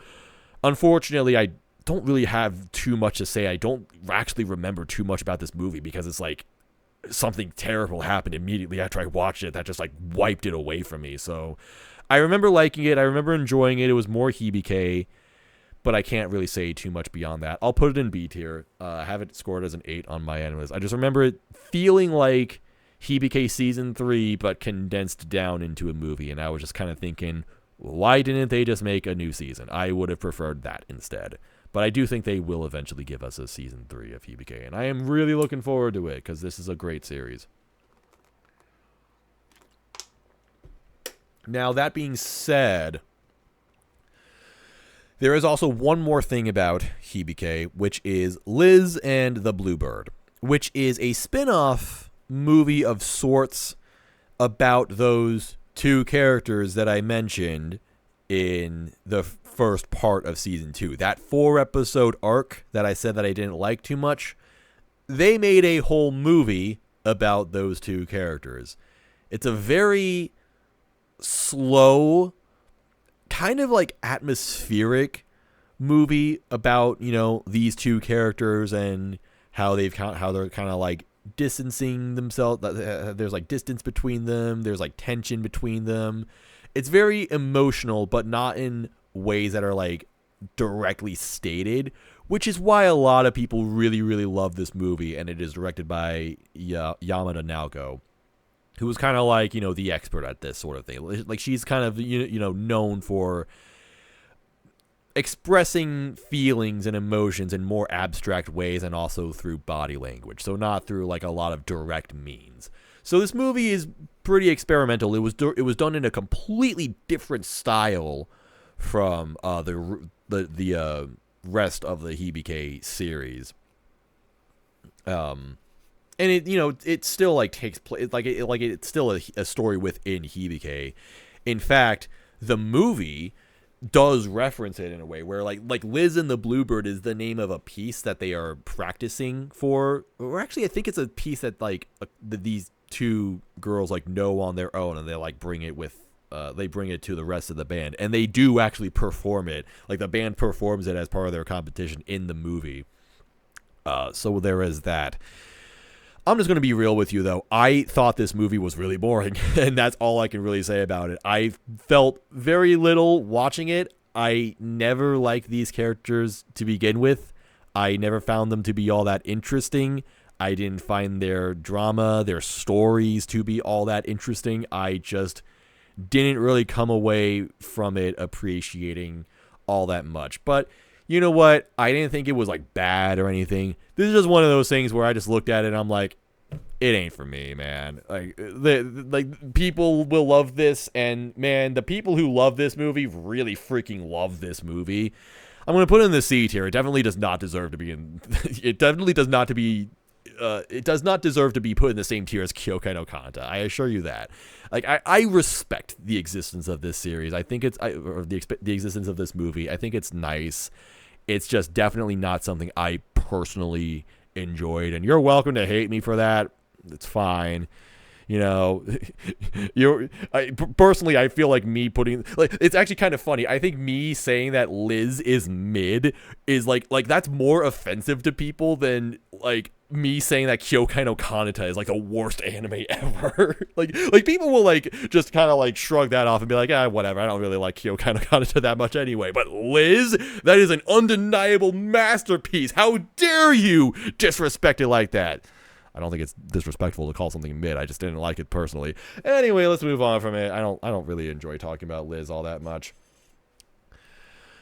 unfortunately, I don't really have too much to say. I don't actually remember too much about this movie, because it's like something terrible happened immediately after I watched it that just like wiped it away from me. So I remember liking it. I remember enjoying it. It was more Hibike, but I can't really say too much beyond that. I'll put it in B tier. I have it scored as an 8 on my end. I just remember it feeling like Hibike season 3, but condensed down into a movie. And I was just kind of thinking, why didn't they just make a new season? I would have preferred that instead. But I do think they will eventually give us a season 3 of Hibike, and I am really looking forward to it, because this is a great series. Now, that being said, there is also one more thing about Hibike, which is Liz and the Bluebird, which is a spin-off movie of sorts about those two characters that I mentioned in the first part of season 2. That 4-episode arc that I said that I didn't like too much, they made a whole movie about those two characters. It's a very slow, kind of like atmospheric movie about, these two characters and how they're kind of like distancing themselves. There's like distance between them. There's like tension between them. It's very emotional, but not in ways that are like directly stated, which is why a lot of people really, really love this movie. And it is directed by Yamada Naoko, who was kind of like, the expert at this sort of thing. Like, she's kind of, known for expressing feelings and emotions in more abstract ways, and also through body language. So not through like a lot of direct means. So this movie is pretty experimental. It was done in a completely different style from the rest of the Hibike series. And it it still like takes place it's still a story within Hibike. In fact, the movie does reference it in a way where like Liz and the Bluebird is the name of a piece that they are practicing for, or actually I think it's a piece that like these two girls like know on their own, and they like bring it to the rest of the band, and they do actually perform it. Like, the band performs it as part of their competition in the movie. So there is that. I'm just going to be real with you, though. I thought this movie was really boring, and that's all I can really say about it. I felt very little watching it. I never liked these characters to begin with. I never found them to be all that interesting. I didn't find their drama, their stories to be all that interesting. I just didn't really come away from it appreciating all that much. But you know what? I didn't think it was like bad or anything. This is just one of those things where I just looked at it and I'm like, it ain't for me, man. Like people will love this, and man, the people who love this movie really freaking love this movie. I'm gonna put it in the C tier. It definitely does not deserve to be in. It definitely does not to be. It does not deserve to be put in the same tier as Kyokai no Kanta. I assure you that. Like, I respect the existence of this series. I think or the existence of this movie. I think it's nice. It's just definitely not something I personally enjoyed, and you're welcome to hate me for that. It's fine. You know, personally, I feel like me putting, like, it's actually kind of funny. I think me saying that Liz is mid is like that's more offensive to people than like me saying that Kyokai no Kanata is like the worst anime ever. like people will like just kind of like shrug that off and be like, whatever, I don't really like Kyokai no Kanata that much anyway. But Liz, that is an undeniable masterpiece. How dare you disrespect it like that? I don't think it's disrespectful to call something mid. I just didn't like it personally. Anyway, let's move on from it. I don't really enjoy talking about Liz all that much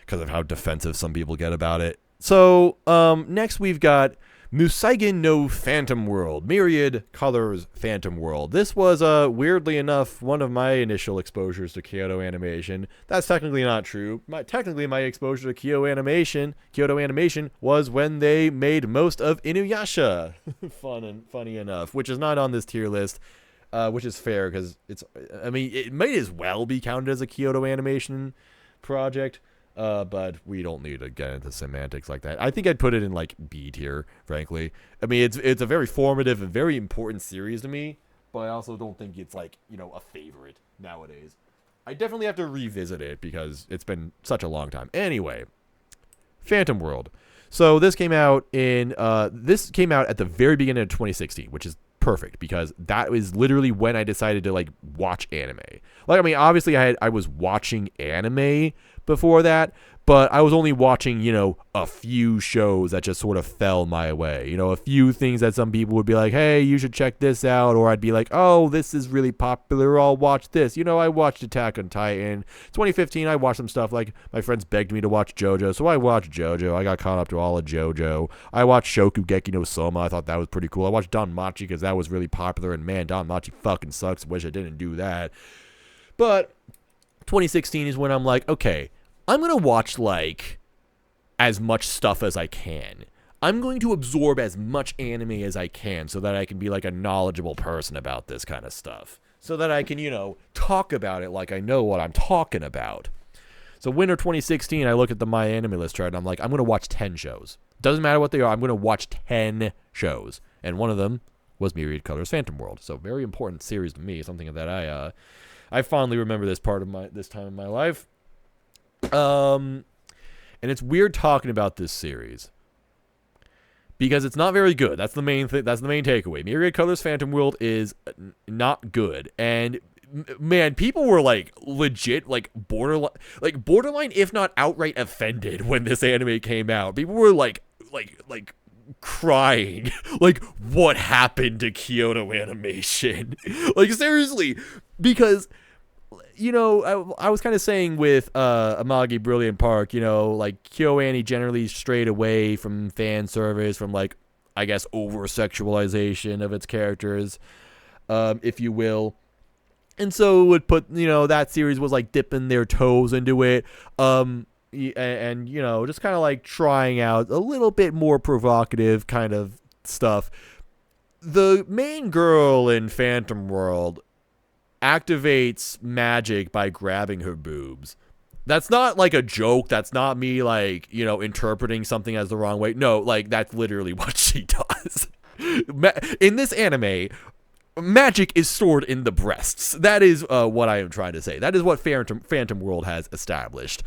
because of how defensive some people get about it. So, next we've got Museigen no Phantom World, Myriad Colors Phantom World. This was, weirdly enough, one of my initial exposures to Kyoto Animation. That's technically not true. Technically, my exposure to Kyoto Animation was when they made most of Inuyasha. Funny enough, which is not on this tier list, which is fair because it might as well be counted as a Kyoto Animation project. But we don't need to get into semantics like that. I think I'd put it in like B tier, frankly. I mean, it's a very formative and very important series to me, but I also don't think it's like, a favorite nowadays. I definitely have to revisit it because it's been such a long time. Anyway, Phantom World. So this came out at the very beginning of 2016, which is perfect because that was literally when I decided to like watch anime. Like, I mean, obviously I was watching anime before that, but I was only watching, a few shows that just sort of fell my way. A few things that some people would be like, hey, you should check this out. Or I'd be like, oh, this is really popular. I'll watch this. I watched Attack on Titan. 2015, I watched some stuff like my friends begged me to watch JoJo. So I watched JoJo. I got caught up to all of JoJo. I watched Shokugeki no Soma. I thought that was pretty cool. I watched Danmachi because that was really popular. And man, Danmachi fucking sucks. Wish I didn't do that. But 2016 is when I'm like, okay, I'm going to watch like as much stuff as I can. I'm going to absorb as much anime as I can so that I can be like a knowledgeable person about this kind of stuff. So that I can, talk about it like I know what I'm talking about. So winter 2016, I look at the My Anime List chart and I'm like, I'm going to watch 10 shows. Doesn't matter what they are, I'm going to watch 10 shows. And one of them was Myriad Colors Phantom World. So very important series to me, something that I fondly remember this time in my life. And it's weird talking about this series because it's not very good. That's the main thing. That's the main takeaway. Myriad Colors Phantom World is not good. And man, people were like legit, like borderline, if not outright offended when this anime came out. People were like crying, like, what happened to Kyoto Animation? Like, seriously, because I was kind of saying with Amagi Brilliant Park, like KyoAni generally strayed away from fan service, from like, I guess, over-sexualization of its characters, if you will. And so it would put, that series was like dipping their toes into it. And just kind of like trying out a little bit more provocative kind of stuff. The main girl in Phantom World activates magic by grabbing her boobs. That's not like a joke. That's not me like, interpreting something as the wrong way. No, like that's literally what she does. In this anime, magic is stored in the breasts. That is what I am trying to say. That is what Phantom World has established.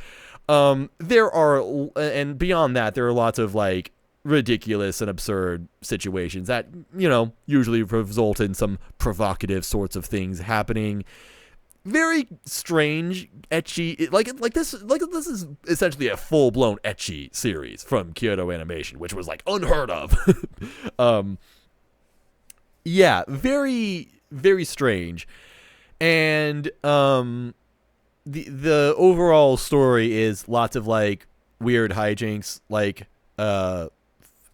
There are, and beyond that, there are lots of like ridiculous and absurd situations that, usually result in some provocative sorts of things happening. Very strange, ecchi, like this is essentially a full-blown ecchi series from Kyoto Animation, which was like unheard of. Yeah, very, very strange. And the overall story is lots of like weird hijinks, like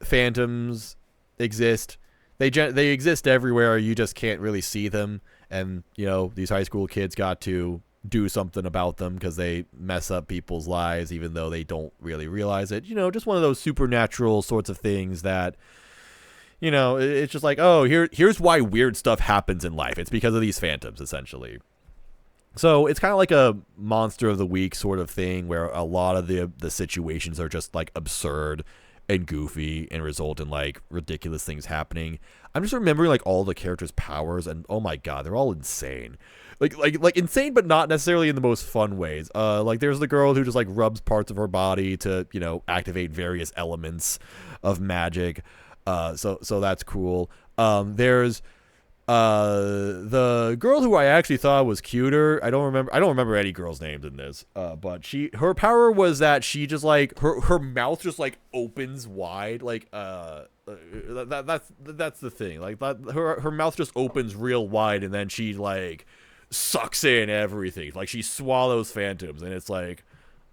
phantoms exist. They exist everywhere. You just can't really see them. And, these high school kids got to do something about them because they mess up people's lives, even though they don't really realize it. Just one of those supernatural sorts of things that, it's just like, oh, here's why weird stuff happens in life. It's because of these phantoms, essentially. So it's kind of like a monster of the week sort of thing where a lot of the situations are just like absurd and goofy and result in like ridiculous things happening. I'm just remembering like all the characters' powers, and oh my god, they're all insane. Like insane, but not necessarily in the most fun ways. Like there's the girl who just like rubs parts of her body to, you know, activate various elements of magic. So that's cool. There's the girl who I actually thought was cuter. I don't remember any girls' names in this. But her power was that she just like her mouth just like opens wide. Like that's the thing. Like that her mouth just opens real wide, and then she like sucks in everything. Like she swallows phantoms, and it's like,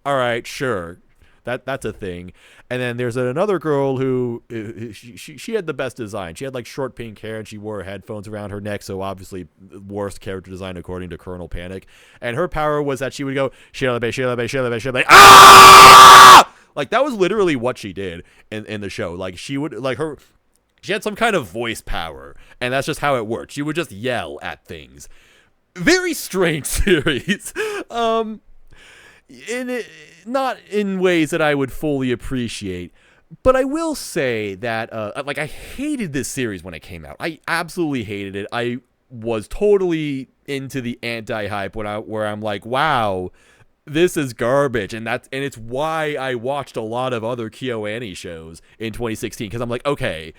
all right, sure. That's a thing. And then there's another girl who she had the best design. She had like short pink hair, and she wore headphones around her neck, so obviously worst character design according to Colonel Panic. And her power was that she would go ah! Like that was literally what she did in the show. Like she would like she had some kind of voice power, and that's just how it worked. She would just yell at things. Very strange series. Not in ways that I would fully appreciate, but I will say that like I hated this series when it came out. I absolutely hated it. I was totally into the anti-hype where I'm like, wow, this is garbage, and it's why I watched a lot of other KyoAni shows in 2016, because I'm like, okay,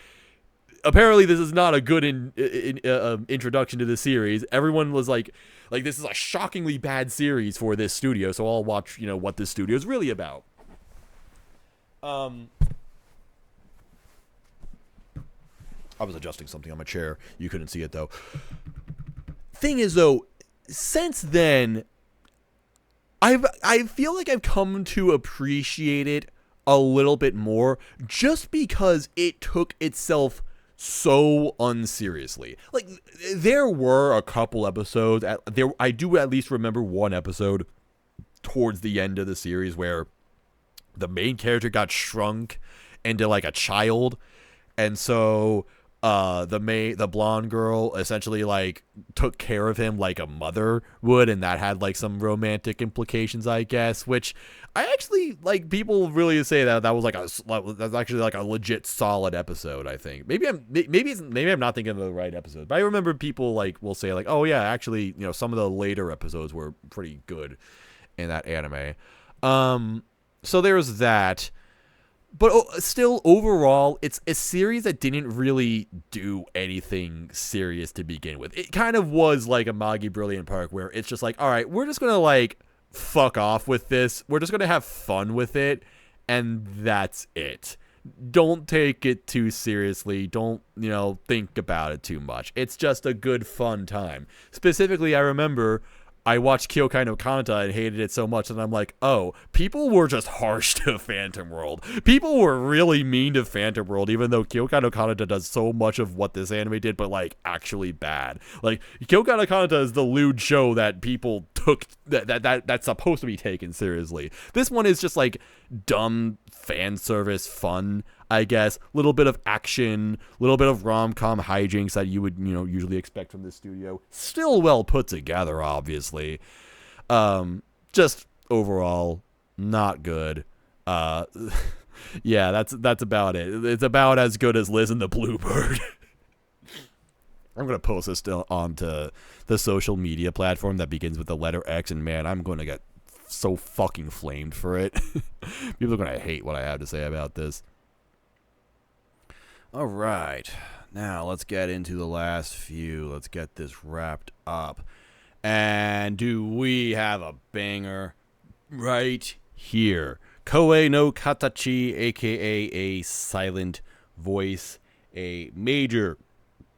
apparently this is not a good introduction to the series. Everyone was like this is a shockingly bad series for this studio, so I'll watch, you know, what this studio is really about. I was adjusting something on my chair. You couldn't see it though. Thing is though, since then I feel like I've come to appreciate it a little bit more, just because it took itself so unseriously. Like there were a couple episodes I do at least remember one episode towards the end of the series where the main character got shrunk into like a child, and so the blonde girl essentially like took care of him like a mother would, and that had like some romantic implications, I guess, which I actually like. People really say that was like that's actually like a legit solid episode. I think maybe I'm not thinking of the right episode, but I remember people like will say like, oh yeah, actually, you know, some of the later episodes were pretty good in that anime. So there's that. But still, overall, it's a series that didn't really do anything serious to begin with. It kind of was like a Magi Brilliant Park, where it's just like, all right, we're just going to like fuck off with this. We're just going to have fun with it. And that's it. Don't take it too seriously. Don't, you know, think about it too much. It's just a good, fun time. Specifically, I remember I watched Kyokai no Kanata and hated it so much that I'm like, oh, people were just harsh to Phantom World. People were really mean to Phantom World, even though Kyokai no Kanata does so much of what this anime did, but like actually bad. Like Kyokai no Kanata is the lewd show that people took that's supposed to be taken seriously. This one is just like dumb fan service fun, I guess. Little bit of action, little bit of rom-com hijinks that you would, you know, usually expect from this studio. Still well put together, obviously. Just overall not good. Yeah, that's about it. It's about as good as Liz and the Bluebird. I'm going to post this still onto the social media platform that begins with the letter X, and man, I'm going to get so fucking flamed for it. People are going to hate what I have to say about this. All right, now let's get into the last few. Let's get this wrapped up. And do we have a banger right here? Koe no Katachi, aka a silent voice, a major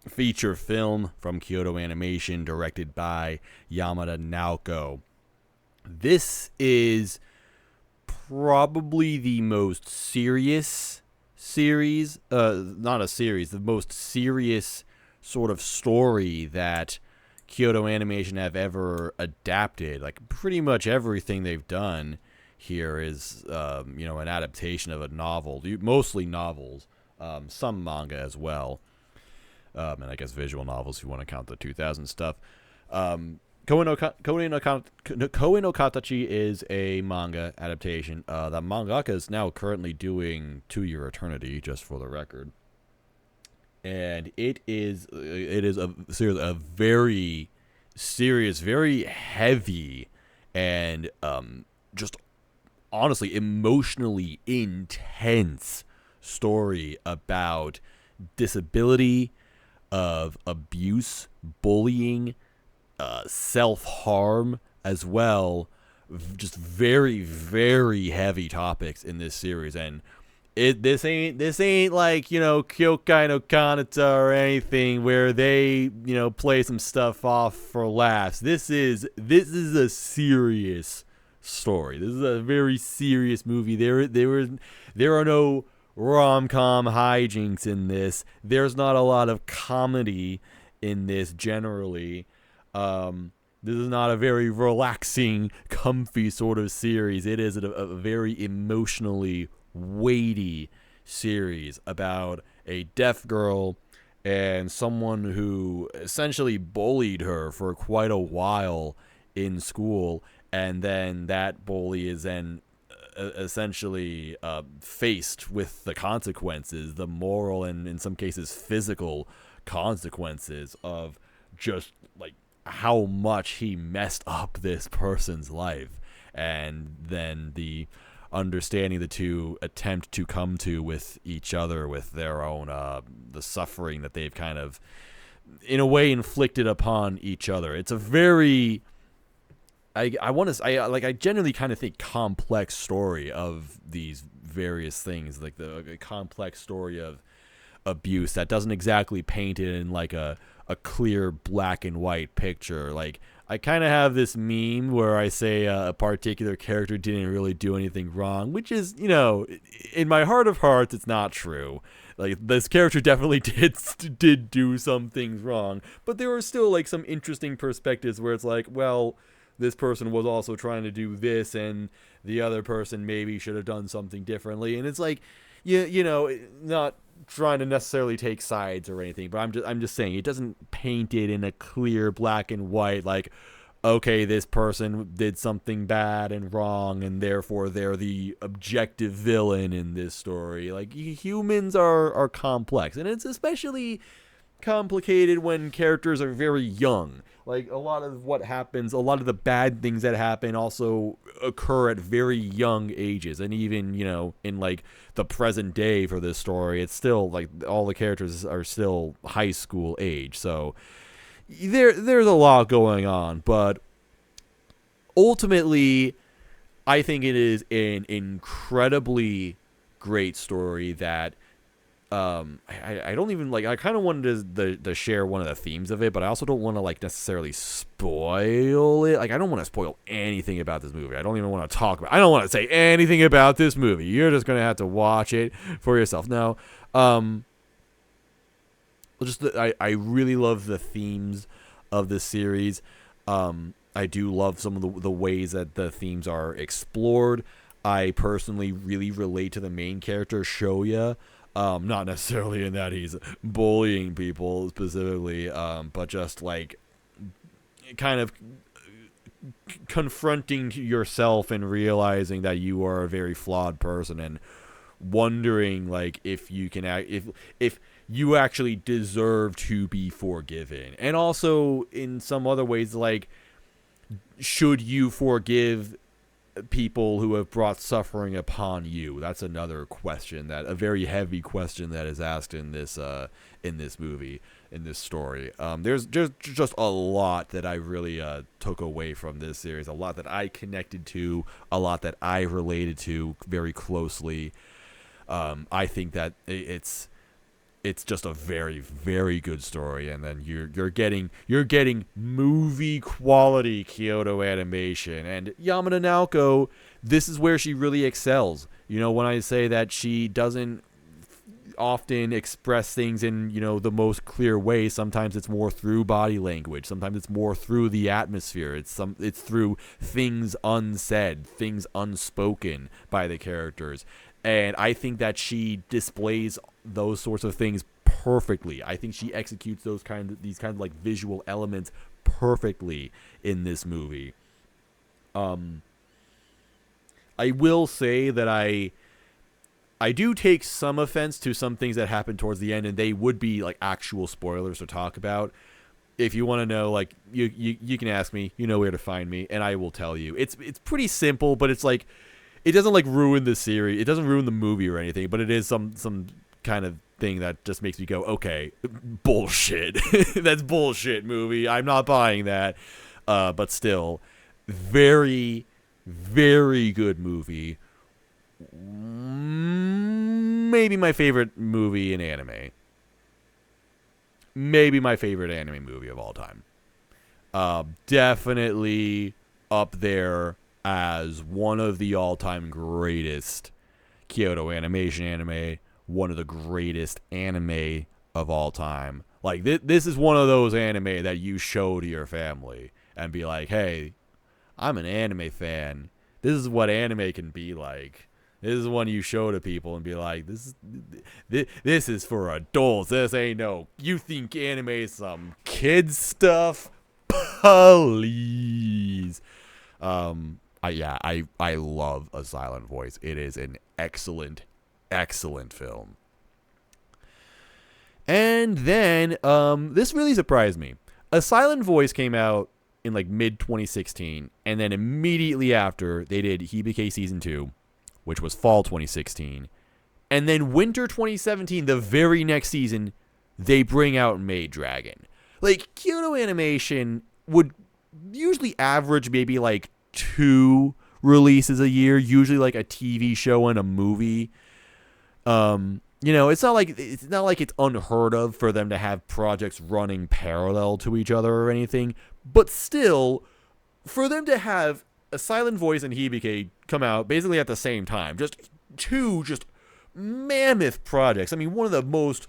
feature film from Kyoto Animation directed by Yamada Naoko. This is probably the most serious series, the most serious sort of story that Kyoto Animation have ever adapted. Like pretty much everything they've done here is, an adaptation of a novel, mostly novels, some manga as well. And I guess visual novels if you want to count the 2000 stuff. Koe no Katachi is a manga adaptation. The mangaka is now currently doing To Your Eternity, just for the record, and it is a series, a very serious, very heavy, and just honestly emotionally intense story about disability, of abuse, bullying, self harm as well. Just very, very heavy topics in this series, and this ain't like, Kyokai no Kanata or anything where they, play some stuff off for laughs. This is a serious story. This is a very serious movie. There are no rom-com hijinks in this. There's not a lot of comedy in this generally. This is not a very relaxing, comfy sort of series. It is a very emotionally weighty series about a deaf girl and someone who essentially bullied her for quite a while in school, and then that bully is then essentially faced with the consequences, the moral and in some cases physical consequences of just like how much he messed up this person's life, and then the understanding the two attempt to come to with each other, with their own the suffering that they've kind of in a way inflicted upon each other. It's a very I genuinely kind of think complex story of these various things, like the complex story of abuse that doesn't exactly paint it in like a clear black and white picture. Like, I kind of have this meme where I say a particular character didn't really do anything wrong, which is, in my heart of hearts, it's not true. Like, this character definitely did do some things wrong, but there were still like some interesting perspectives where it's like, well, this person was also trying to do this, and the other person maybe should have done something differently. And it's like, not trying to necessarily take sides or anything, but I'm just saying it doesn't paint it in a clear black and white, like, okay, this person did something bad and wrong, and therefore they're the objective villain in this story. Like, humans are complex, and it's especially complicated when characters are very young. Like, a lot of what happens, a lot of the bad things that happen also occur at very young ages. And even, in like the present day for this story, it's still like all the characters are still high school age. So there's a lot going on, but ultimately I think it is an incredibly great story that I don't even like. I kind of wanted to share one of the themes of it, but I also don't want to like necessarily spoil it. Like, I don't want to spoil anything about this movie. I don't even want to talk about. I don't want to say anything about this movie. You're just gonna have to watch it for yourself. Now, I really love the themes of this series. I do love some of the ways that the themes are explored. I personally really relate to the main character, Shoya. Not necessarily in that he's bullying people specifically, but just like kind of confronting yourself and realizing that you are a very flawed person, and wondering like if you can if you actually deserve to be forgiven, and also in some other ways, like, should you forgive people who have brought suffering upon you? That's another question, a very heavy question that is asked in this movie, in this story. There's just a lot that I really took away from this series, a lot that I connected to, a lot that I related to very closely. I think that it's just a very, very good story, and then you're getting movie quality Kyoto animation. And Yamada Naoko, this is where she really excels. When I say that she doesn't often express things in the most clear way, sometimes it's more through body language, sometimes it's more through the atmosphere, it's through things unsaid, things unspoken by the characters. And I think that she displays those sorts of things perfectly. I think she executes these kind of like visual elements perfectly in this movie. I will say that I do take some offense to some things that happen towards the end, and they would be like actual spoilers to talk about. If you want to know, like, you can ask me. You know where to find me, and I will tell you. It's pretty simple, but it's like it doesn't like ruin the series. It doesn't ruin the movie or anything, but it is some kind of thing that just makes me go, okay, bullshit. That's bullshit, movie. I'm not buying that. But still, very, very good movie. Maybe my favorite movie in anime. Maybe my favorite anime movie of all time. Definitely up there as one of the all-time greatest Kyoto animation anime. One of the greatest anime of all time. Like, this is one of those anime that you show to your family and be like, hey, I'm an anime fan. This is what anime can be like. This is one you show to people and be like, this is for adults. This ain't no, you think anime is some kids stuff? Please. I love A Silent Voice. It is an excellent, excellent film. And then, this really surprised me. A Silent Voice came out in like mid 2016, and then immediately after they did Hibike Season 2, which was fall 2016. And then winter 2017, the very next season, they bring out Maid Dragon. Like, Kyoto Animation would usually average maybe like 2 releases a year, usually like a TV show and a movie. You know, it's not like it's unheard of for them to have projects running parallel to each other or anything, but still, for them to have A Silent Voice and Hibike come out basically at the same time, just 2 just mammoth projects. I mean, one of the most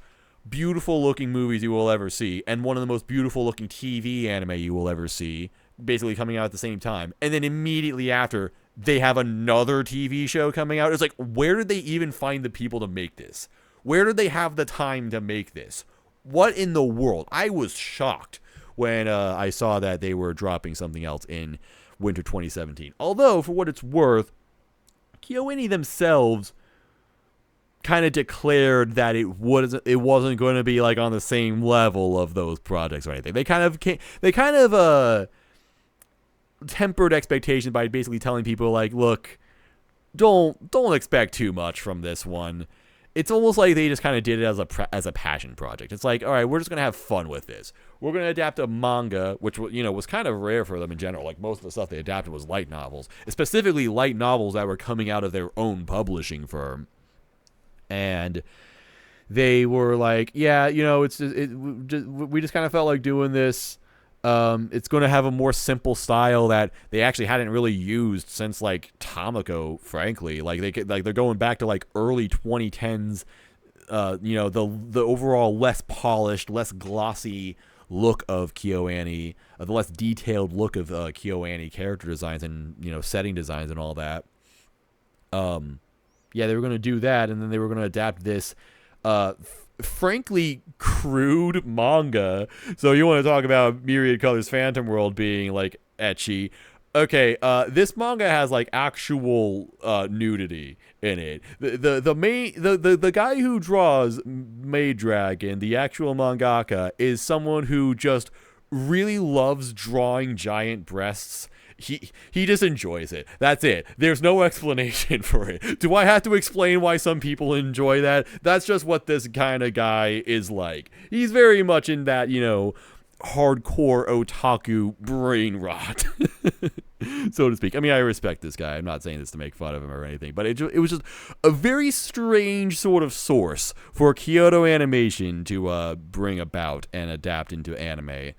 beautiful looking movies you will ever see, and one of the most beautiful looking TV anime you will ever see, basically coming out at the same time. And then immediately after, they have another TV show coming out. It's like, where did they even find the people to make this? Where did they have the time to make this? What in the world? I was shocked when I saw that they were dropping something else in winter 2017. Although, for what it's worth, KyoAni themselves kind of declared that it wasn't going to be like on the same level of those projects or anything. They kind of tempered expectations by basically telling people like, look, don't expect too much from this one. It's almost like they just kind of did it as a passion project. It's like, all right, we're just gonna have fun with this. We're gonna adapt a manga, which was kind of rare for them in general. Like, most of the stuff they adapted was light novels, specifically light novels that were coming out of their own publishing firm. And they were like, yeah, we just kind of felt like doing this. It's going to have a more simple style that they actually hadn't really used since like Tamako, frankly. Like they're going back to like early 2010s. The overall less polished, less glossy look of KyoAni, the less detailed look of KyoAni character designs and setting designs and all that. Yeah, they were going to do that, and then they were going to adapt this, frankly, crude manga. So you want to talk about Myriad Colors Phantom World being, like, ecchi. Okay, this manga has, like, actual nudity in it. The guy who draws Maid Dragon, the actual mangaka, is someone who just really loves drawing giant breasts. He just enjoys it. That's it. There's no explanation for it. Do I have to explain why some people enjoy that? That's just what this kind of guy is like. He's very much in that, hardcore otaku brain rot, so to speak. I mean, I respect this guy. I'm not saying this to make fun of him or anything, but it was just a very strange sort of source for Kyoto Animation to bring about and adapt into anime.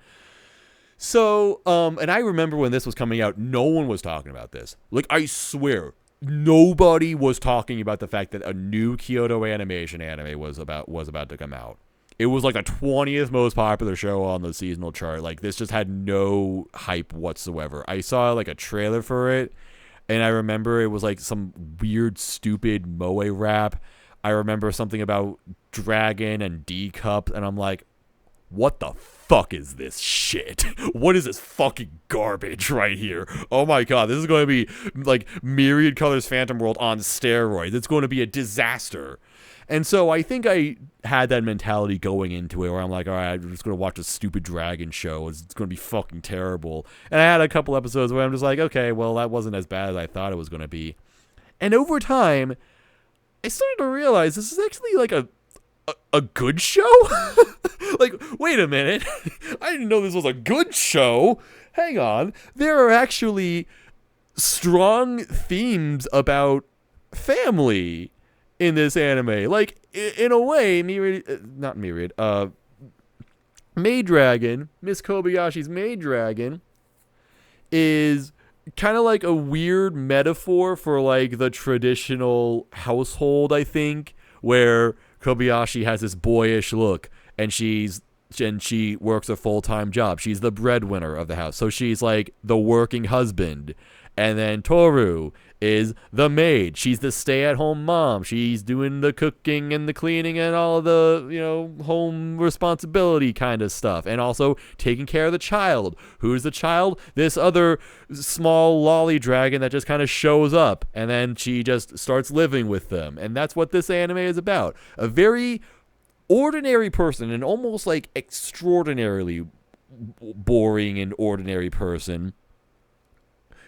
So, and I remember when this was coming out, no one was talking about this. Like, I swear, nobody was talking about the fact that a new Kyoto Animation anime was about to come out. It was like the 20th most popular show on the seasonal chart. Like, this just had no hype whatsoever. I saw like a trailer for it, and I remember it was like some weird, stupid moe rap. I remember something about Dragon and D-Cup, and I'm like, what the fuck is this shit? What is this fucking garbage right here? Oh my god, this is going to be like Myriad Colors Phantom World on steroids. It's going to be a disaster. And so I think I had that mentality going into it where I'm like, all right, I'm just going to watch a stupid dragon show. It's going to be fucking terrible. And I had a couple episodes where I'm just like, okay, well, that wasn't as bad as I thought it was going to be. And over time, I started to realize this is actually like a good show. Like, wait a minute. I didn't know this was a good show. Hang on. There are actually strong themes about family in this anime. Like, in a way, Maid Dragon, Miss Kobayashi's Maid Dragon, is kind of like a weird metaphor for like the traditional household, I think, where Kobayashi has this boyish look and she works a full-time job. She's the breadwinner of the house. So she's like the working husband. And then Toru is the maid. She's the stay-at-home mom. She's doing the cooking and the cleaning and all of the, home responsibility kind of stuff. And also taking care of the child. Who's the child? This other small lolly dragon that just kind of shows up. And then she just starts living with them. And that's what this anime is about. A very ordinary person, an almost like extraordinarily boring and ordinary person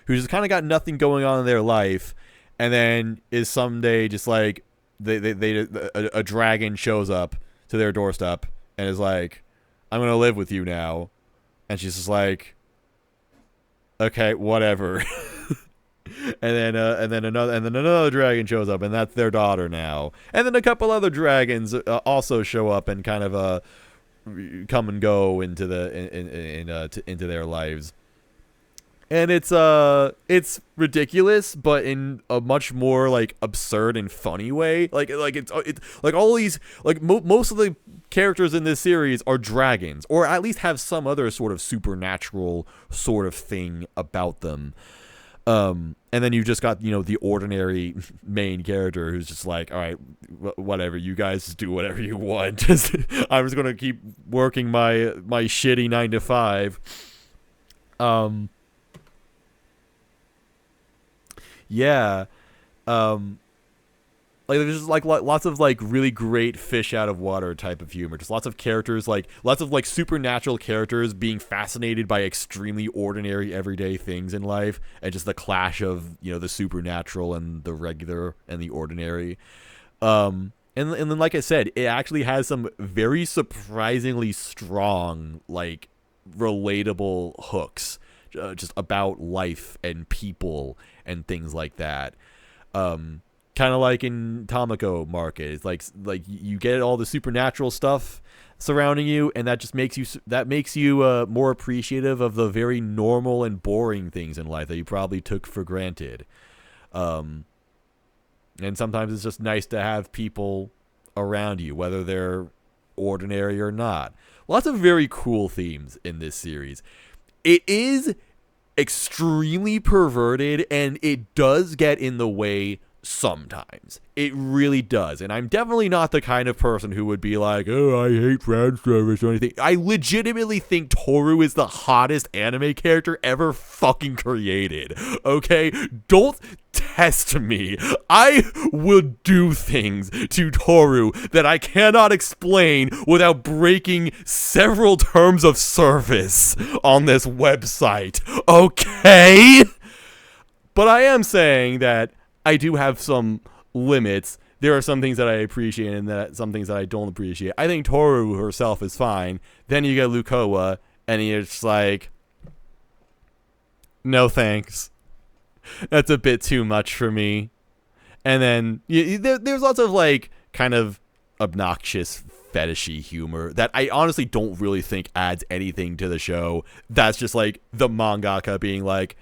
who's just kind of got nothing going on in their life, and then is someday just like a dragon shows up to their doorstep and is like, I'm gonna live with you now, and she's just like, okay, whatever. and then another dragon shows up, and that's their daughter now, and then a couple other dragons also show up and kind of come and go into into their lives. And it's ridiculous, but in a much more like absurd and funny way. Like it's like all these like most of the characters in this series are dragons, or at least have some other sort of supernatural sort of thing about them. And then you've just got the ordinary main character who's just like, all right, whatever, you guys do whatever you want. I'm just gonna keep working my shitty 9 to 5. Yeah, like there's just like lots of like really great fish out of water type of humor. Just lots of characters, like lots of like supernatural characters being fascinated by extremely ordinary everyday things in life, and just the clash of the supernatural and the regular and the ordinary. And then like I said, it actually has some very surprisingly strong like relatable hooks. Just about life and people and things like that. Kind of like in Tamako Market. It's like you get all the supernatural stuff surrounding you, and that just makes you more appreciative of the very normal and boring things in life that you probably took for granted. And sometimes it's just nice to have people around you, whether they're ordinary or not. Lots of very cool themes in this series. It is extremely perverted, and it does get in the way sometimes. It really does. And I'm definitely not the kind of person who would be like, oh, I hate fan service or anything. I legitimately think Toru is the hottest anime character ever fucking created. Okay? Don't test me. I will do things to Toru that I cannot explain without breaking several terms of service on this website. Okay? But I am saying that I do have some limits. There are some things that I appreciate and some things that I don't appreciate. I think Toru herself is fine. Then you get Lukoa, and you're just like, no thanks. That's a bit too much for me. And then there's lots of like kind of obnoxious fetishy humor that I honestly don't really think adds anything to the show. That's just like the mangaka being like,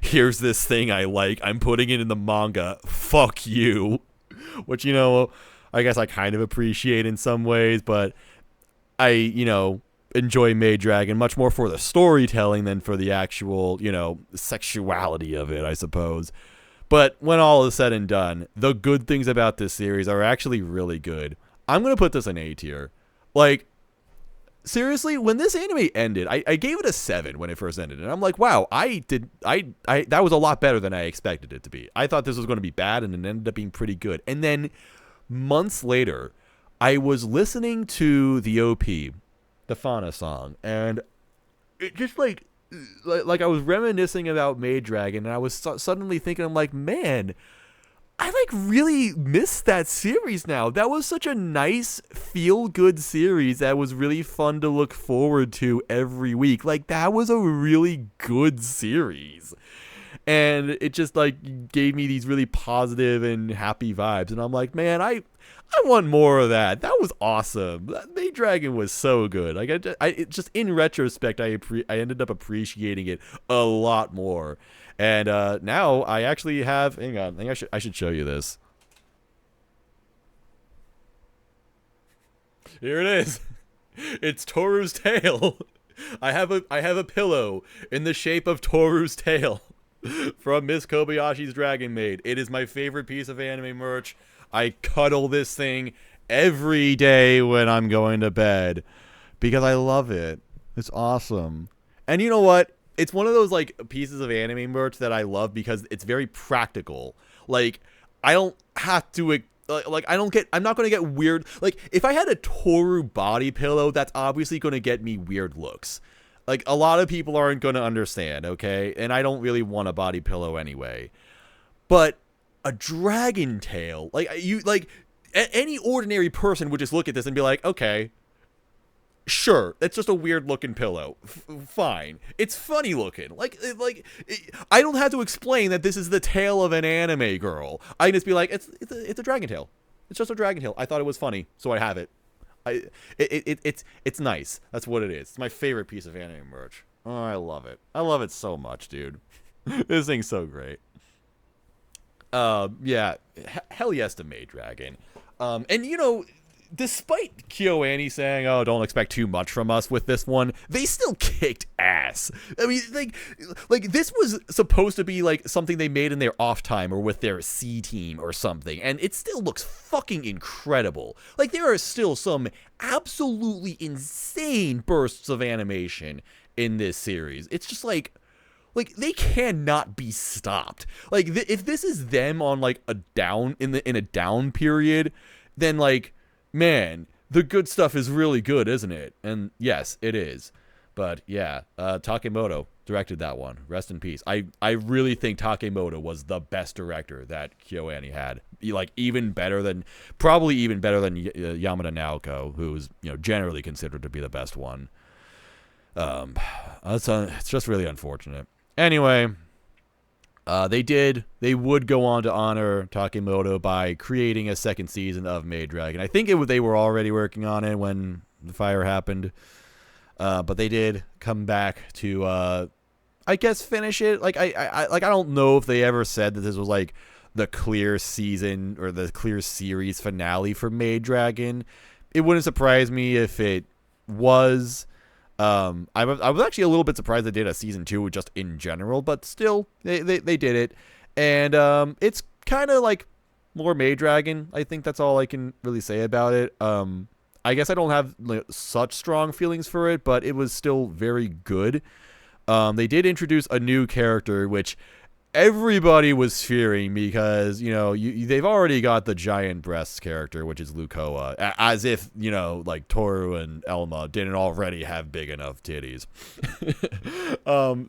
here's this thing I like, I'm putting it in the manga, fuck you. Which, I guess I kind of appreciate in some ways, but I, enjoy Maid Dragon much more for the storytelling than for the actual, sexuality of it, I suppose. But when all is said and done, the good things about this series are actually really good. I'm going to put this in A tier. Like, seriously, when this anime ended, I gave it a 7 when it first ended, and I'm like, wow, that was a lot better than I expected it to be. I thought this was going to be bad, and it ended up being pretty good. And then months later, I was listening to the OP, the Fauna song, and it just like I was reminiscing about Maid Dragon, and I was suddenly thinking, I'm like, man, I really miss that series now. That was such a nice, feel-good series that was really fun to look forward to every week. Like, that was a really good series. And it just gave me these really positive and happy vibes. And I'm like, man, I want more of that. That was awesome. Maid Dragon was so good. It just in retrospect, I ended up appreciating it a lot more. And now I actually have. Hang on, I think I should show you this. Here it is. It's Toru's tail. I have a pillow in the shape of Toru's tail from Miss Kobayashi's Dragon Maid. It is my favorite piece of anime merch. I cuddle this thing every day when I'm going to bed because I love it. It's awesome. And you know what? It's one of those pieces of anime merch that I love because it's very practical. Like, I don't have to I'm not going to get weird. Like, if I had a Toru body pillow, that's obviously going to get me weird looks. Like, a lot of people aren't going to understand, okay? And I don't really want a body pillow anyway. But a dragon tail, any ordinary person would just look at this and be like, okay, sure, it's just a weird looking pillow. Fine. It's funny looking. I don't have to explain that this is the tail of an anime girl. I can just be like, it's a dragon tail. It's just a dragon tail. I thought it was funny, so I have it. It's nice. That's what it is. It's my favorite piece of anime merch. Oh, I love it. I love it so much, dude. This thing's so great. Yeah, hell yes to Maid Dragon. And you know, despite KyoAni saying, "Oh, don't expect too much from us with this one," they still kicked ass. I mean, like this was supposed to be something they made in their off time or with their C team or something, and it still looks fucking incredible. Like, there are still some absolutely insane bursts of animation in this series. It's just like they cannot be stopped. Like, if this is them on a down in a down period, then man, the good stuff is really good, isn't it? And yes, it is. But yeah, Takemoto directed that one. Rest in peace. I really think Takemoto was the best director that KyoAni had. Probably even better than Yamada Naoko, who's generally considered to be the best one. It's just really unfortunate. Anyway, they would go on to honor Takemoto by creating a second season of Maid Dragon. I think they were already working on it when the fire happened, but they did come back to, I guess, finish it. I don't know if they ever said that this was the clear season or the clear series finale for Maid Dragon. It wouldn't surprise me if it was. I was actually a little bit surprised they did a season 2 just in general, but still, they did it, and it's kind of more Maid Dragon. I think that's all I can really say about it. I guess I don't have such strong feelings for it, but it was still very good. They did introduce a new character, which everybody was fearing because, they've already got the giant breasts character, which is Lukoa, as if, Toru and Elma didn't already have big enough titties.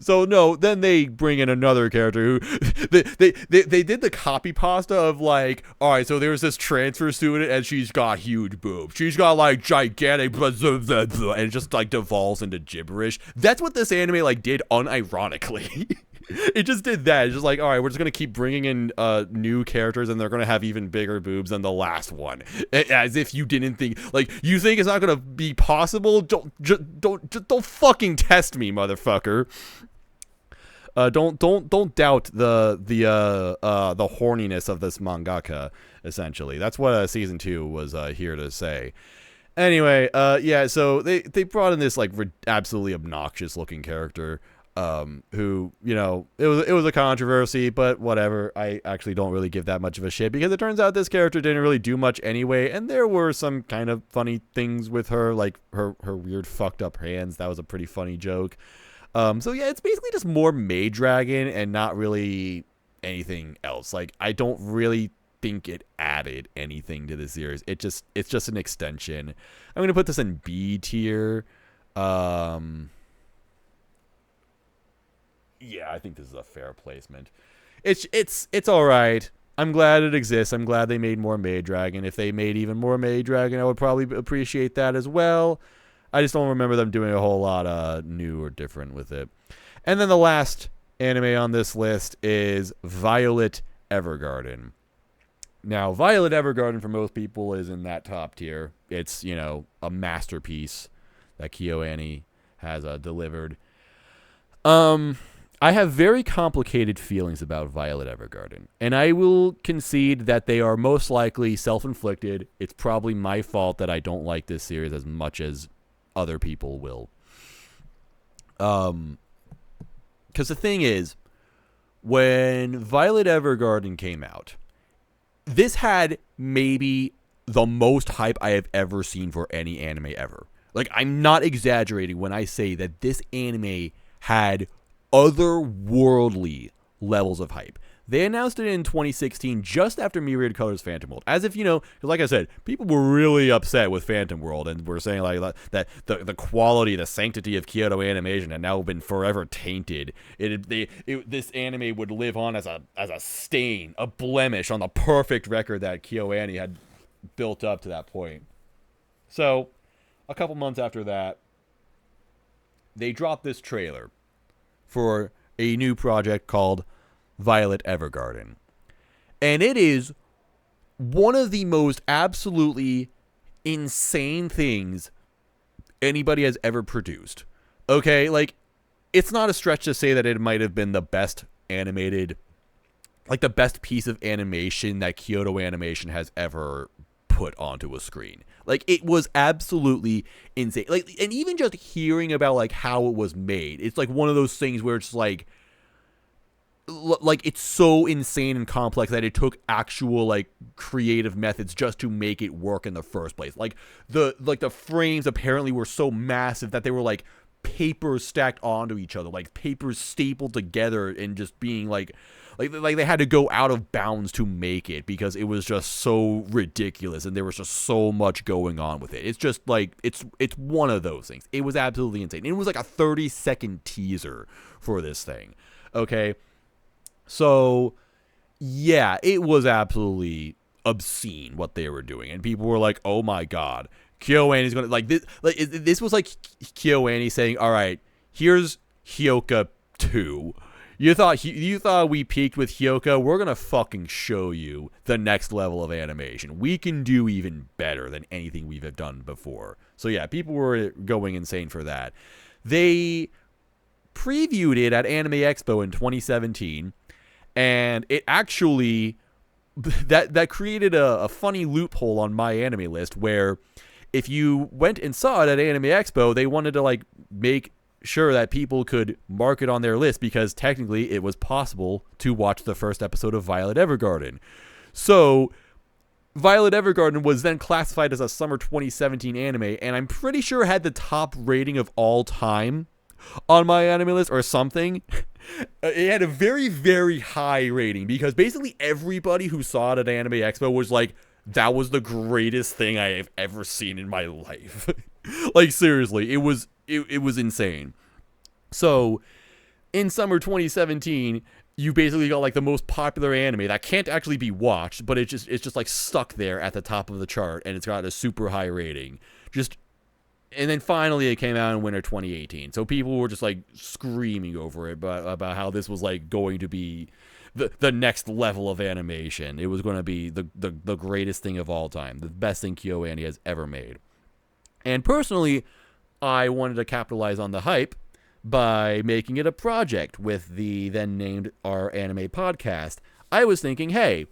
So no, then they bring in another character who they did the copy pasta of all right, so there's this transfer student and she's got huge boobs. She's got gigantic blah, blah, blah, blah, and it just devolves into gibberish. That's what this anime did unironically. It just did that. It's just all right, we're just going to keep bringing in new characters, and they're going to have even bigger boobs than the last one. As if you didn't think, you think it's not going to be possible? Don't fucking test me, motherfucker. Don't doubt the horniness of this mangaka, essentially. That's what season 2 was here to say. Anyway, yeah, so they brought in this absolutely obnoxious looking character. who, it was a controversy, but whatever. I actually don't really give that much of a shit because it turns out this character didn't really do much anyway, and there were some kind of funny things with her, like her weird fucked up hands. That was a pretty funny joke. So yeah, it's basically just more Maid Dragon and not really anything else. Like, I don't really think it added anything to the series. It's just an extension. I'm gonna put this in B tier. Yeah, I think this is a fair placement. It's all right. I'm glad it exists. I'm glad they made more Maid Dragon. If they made even more Maid Dragon, I would probably appreciate that as well. I just don't remember them doing a whole lot new or different with it. And then the last anime on this list is Violet Evergarden. Now, Violet Evergarden for most people is in that top tier. It's, a masterpiece that KyoAni has delivered. I have very complicated feelings about Violet Evergarden, and I will concede that they are most likely self-inflicted. It's probably my fault that I don't like this series as much as other people will. Because the thing is, when Violet Evergarden came out, this had maybe the most hype I have ever seen for any anime ever. Like, I'm not exaggerating when I say that this anime had otherworldly levels of hype. They announced it in 2016, just after Myriad Colors Phantom World. As if, because like I said, people were really upset with Phantom World and were saying like that the quality, the sanctity of Kyoto Animation had now been forever tainted. This anime would live on as a stain, a blemish on the perfect record that KyoAni had built up to that point. So, a couple months after that, they dropped this trailer for a new project called Violet Evergarden. And it is one of the most absolutely insane things anybody has ever produced. Okay, like, it's not a stretch to say that it might have been the best animated, like the best piece of animation that Kyoto Animation has ever put onto a screen. Like, it was absolutely insane. Like, and even just hearing about like how it was made, it's like one of those things where it's like it's so insane and complex that it took actual like creative methods just to make it work in the first place. Like the frames apparently were so massive that they were like papers stacked onto each other, like papers stapled together, and just being like they had to go out of bounds to make it because it was just so ridiculous and there was just so much going on with it. It's just like it's one of those things. It was absolutely insane. And it was like a 30-second teaser for this thing. Okay, so yeah, it was absolutely obscene what they were doing, and people were like, "Oh my god, KyoAni's gonna like this." Like, this was like KyoAni saying, "All right, here's Hyoka 2. You thought we peaked with Hyoka? We're gonna fucking show you the next level of animation. We can do even better than anything we've done before." So yeah, people were going insane for that. They previewed it at Anime Expo in 2017, and it actually that created a funny loophole on my anime list where if you went and saw it at Anime Expo, they wanted to like make sure that people could mark it on their list because technically it was possible to watch the first episode of Violet Evergarden. So Violet Evergarden was then classified as a summer 2017 anime, and I'm pretty sure had the top rating of all time on my anime list or something. It had a very, very high rating because basically everybody who saw it at Anime Expo was like, that was the greatest thing I have ever seen in my life. Like, seriously, it was insane. So in summer 2017, you basically got like the most popular anime that can't actually be watched, but it's just like stuck there at the top of the chart, and it's got a super high rating. And then finally it came out in winter 2018. So people were just like screaming over it, but about how this was like going to be the next level of animation. It was going to be the greatest thing of all time, the best thing KyoAni has ever made. And personally, I wanted to capitalize on the hype by making it a project with the then named Our Anime Podcast. I was thinking, hey,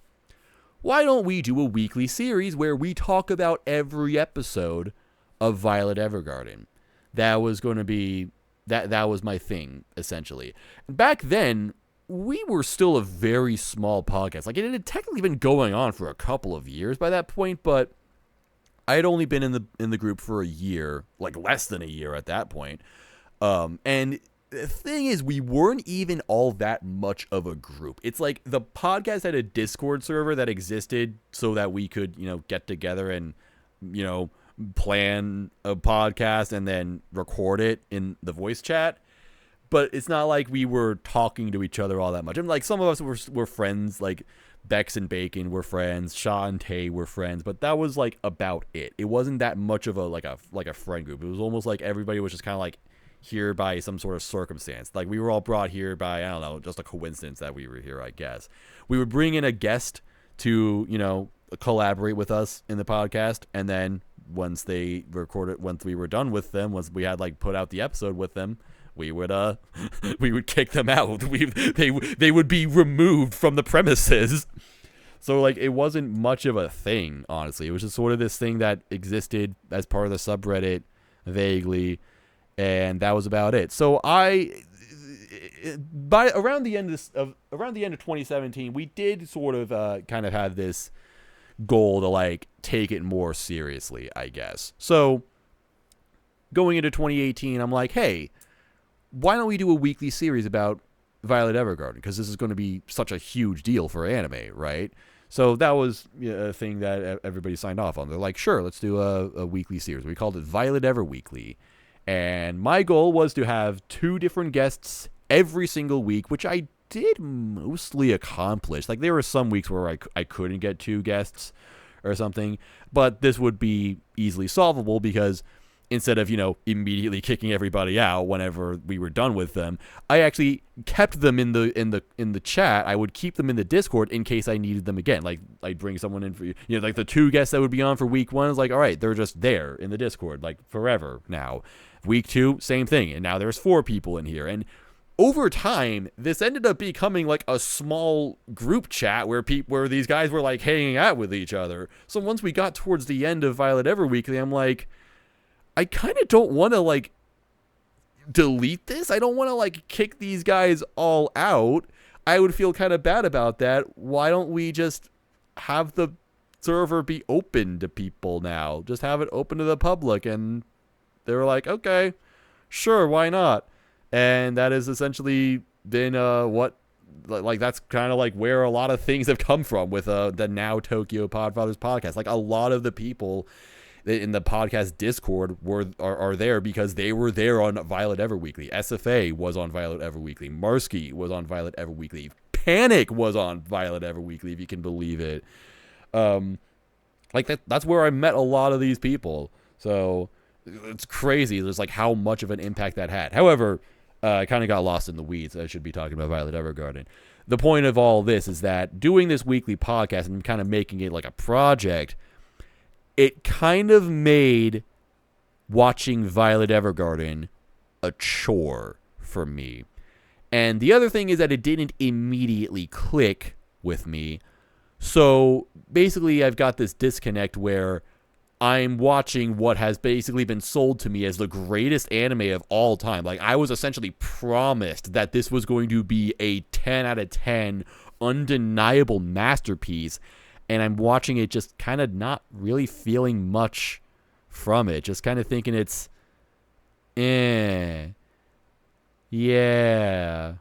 why don't we do a weekly series where we talk about every episode of Violet Evergarden? That was going to be That was my thing, essentially. Back then, we were still a very small podcast. Like, it had technically been going on for a couple of years by that point, but I had only been in the group for a year, like less than a year at that point. And the thing is, we weren't even all that much of a group. It's like the podcast had a Discord server that existed so that we could, get together and, plan a podcast and then record it in the voice chat. But it's not like we were talking to each other all that much. I mean, like, some of us were friends, like Bex and Bacon were friends, Shaw and Tay were friends, but that was like about it. It wasn't that much of a friend group. It was almost like everybody was just kind of like here by some sort of circumstance. Like, we were all brought here by, I don't know, just a coincidence that we were here, I guess. We would bring in a guest to, collaborate with us in the podcast, and then once we were done with them, once we had like put out the episode with them, we would kick them out. They would be removed from the premises. So like, it wasn't much of a thing, honestly. It was just sort of this thing that existed as part of the subreddit vaguely, and that was about it. So by around the end of 2017, we did sort of kind of have this goal to like take it more seriously, I guess. So going into 2018, I'm like, hey, why don't we do a weekly series about Violet Evergarden? Because this is going to be such a huge deal for anime, right? So that was a thing that everybody signed off on. They're like, sure, let's do a weekly series. We called it Violet Ever Weekly. And my goal was to have 2 different guests every single week, which I did mostly accomplish. Like, there were some weeks where I couldn't get 2 guests or something, but this would be easily solvable because instead of, immediately kicking everybody out whenever we were done with them, I actually kept them in the chat. I would keep them in the Discord in case I needed them again. Like, I'd bring someone in for like the 2 guests that would be on for week 1 is like, all right, they're just there in the Discord like forever now. Week 2, same thing, and now there's 4 people in here. And over time, this ended up becoming like a small group chat where these guys were like hanging out with each other. So once we got towards the end of Violet Ever Weekly, I'm like, I kind of don't want to like delete this. I don't want to like kick these guys all out. I would feel kind of bad about that. Why don't we just have the server be open to people now? Just have it open to the public. And they were like, okay, sure, why not? And that has essentially been that's kind of like where a lot of things have come from with the now Tokyo Podfathers podcast. Like, a lot of the people in the podcast Discord are there because they were there on Violet Ever Weekly. SFA was on Violet Ever Weekly. Marsky was on Violet Ever Weekly. Panic was on Violet Ever Weekly, if you can believe it. That's where I met a lot of these people. So it's crazy. There's like how much of an impact that had. However, I kind of got lost in the weeds. I should be talking about Violet Evergarden. The point of all this is that doing this weekly podcast and kind of making it like a project, it kind of made watching Violet Evergarden a chore for me. And the other thing is that it didn't immediately click with me. So basically, I've got this disconnect where I'm watching what has basically been sold to me as the greatest anime of all time. Like, I was essentially promised that this was going to be a 10 out of 10 undeniable masterpiece, and I'm watching it just kind of not really feeling much from it. Just kind of thinking it's, yeah,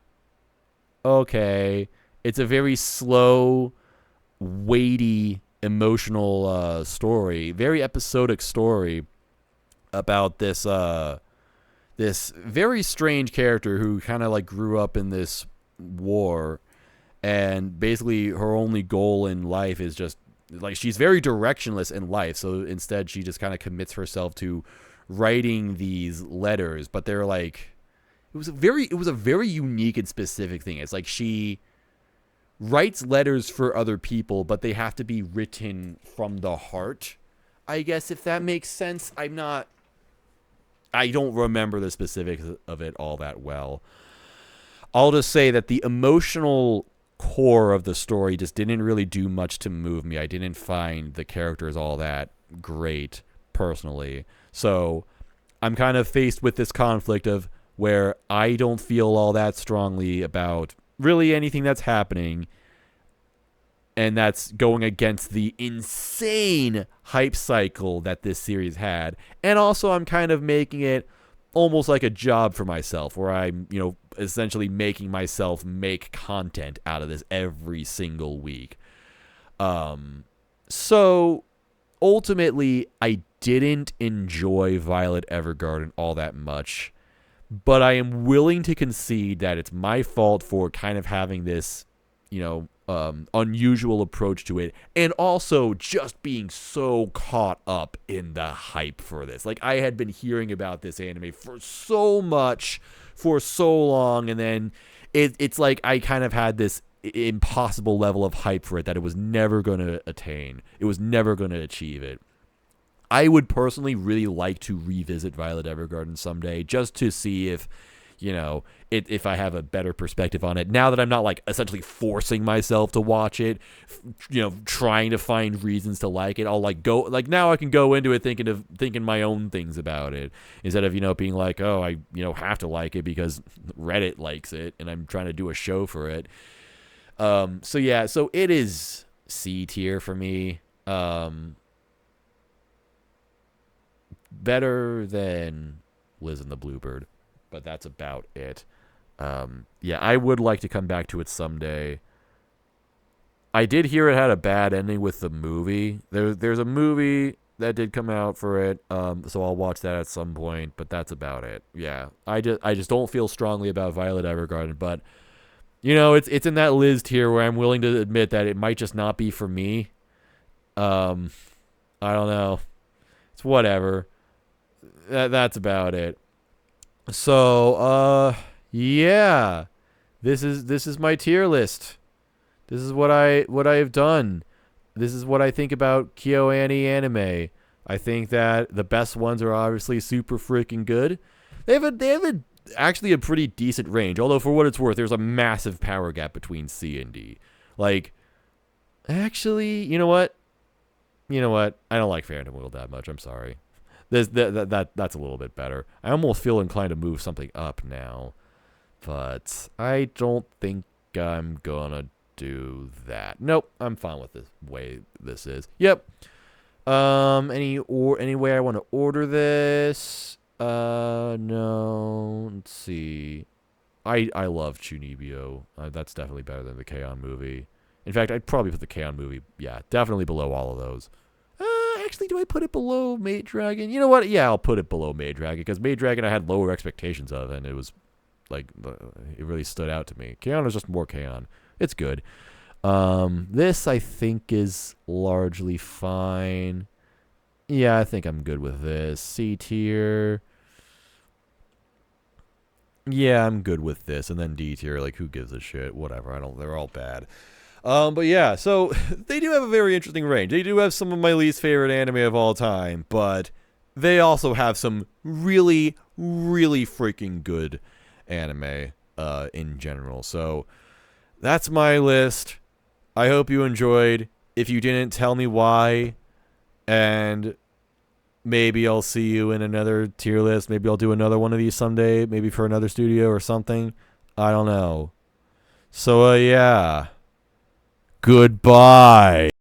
okay. It's a very slow, weighty, emotional story, very episodic story about this very strange character who kind of like grew up in this war, and basically her only goal in life is just like, she's very directionless in life, so instead she just kind of commits herself to writing these letters. But they're like, it was a very unique and specific thing. It's like she writes letters for other people, but they have to be written from the heart, I guess, if that makes sense. I don't remember the specifics of it all that well. I'll just say that the emotional core of the story just didn't really do much to move me. I didn't find the characters all that great personally. So I'm kind of faced with this conflict of, where I don't feel all that strongly about really anything that's happening, and that's going against the insane hype cycle that this series had. And also, I'm kind of making it almost like a job for myself, where I'm, essentially making myself make content out of this every single week. So ultimately, I didn't enjoy Violet Evergarden all that much, but I am willing to concede that it's my fault for kind of having this, unusual approach to it, and also just being so caught up in the hype for this. Like, I had been hearing about this anime for so much, for so long, and then it's like I kind of had this impossible level of hype for it that it was never going to attain. It was never going to achieve it. I would personally really like to revisit Violet Evergarden someday, just to see if, if I have a better perspective on it. Now that I'm not, like, essentially forcing myself to watch it, trying to find reasons to like it, I'll, like, go, like, now I can go into it thinking my own things about it, instead of, being like, oh, I, have to like it because Reddit likes it and I'm trying to do a show for it. So it is C tier for me. Better than Liz and the Bluebird, but that's about it. I would like to come back to it someday. I did hear it had a bad ending with the movie. There's a movie that did come out for it, so I'll watch that at some point, but that's about it. Yeah, I just don't feel strongly about Violet Evergarden, but it's in that Liz tier where I'm willing to admit that it might just not be for me. I don't know. It's whatever. That's about it. So, yeah. This is my tier list. This is what I have done. This is what I think about KyoAni anime. I think that the best ones are obviously super freaking good. They have actually a pretty decent range, although for what it's worth, there's a massive power gap between C and D. Like, actually, you know what? I don't like Phantom Wheel that much. I'm sorry. That's a little bit better. I almost feel inclined to move something up now, but I don't think I'm gonna do that. Nope, I'm fine with the way this is. Yep. Any way I want to order this? No. Let's see. I love Chunibyo. That's definitely better than the K-On movie. In fact, I'd probably put the K-On movie, definitely below all of those. Actually, do I put it below Maid Dragon? You know what? Yeah, I'll put it below Maid Dragon, because Maid Dragon I had lower expectations of, and it was, like, it really stood out to me. K-On is just more K-On. It's good. This, I think, is largely fine. Yeah, I think I'm good with this. C tier. Yeah, I'm good with this. And then D tier, like, who gives a shit? Whatever. They're all bad. But yeah, so they do have a very interesting range. They do have some of my least favorite anime of all time, but they also have some really, really freaking good anime in general. So that's my list. I hope you enjoyed. If you didn't, tell me why. And maybe I'll see you in another tier list. Maybe I'll do another one of these someday. Maybe for another studio or something. I don't know. So, yeah. Goodbye.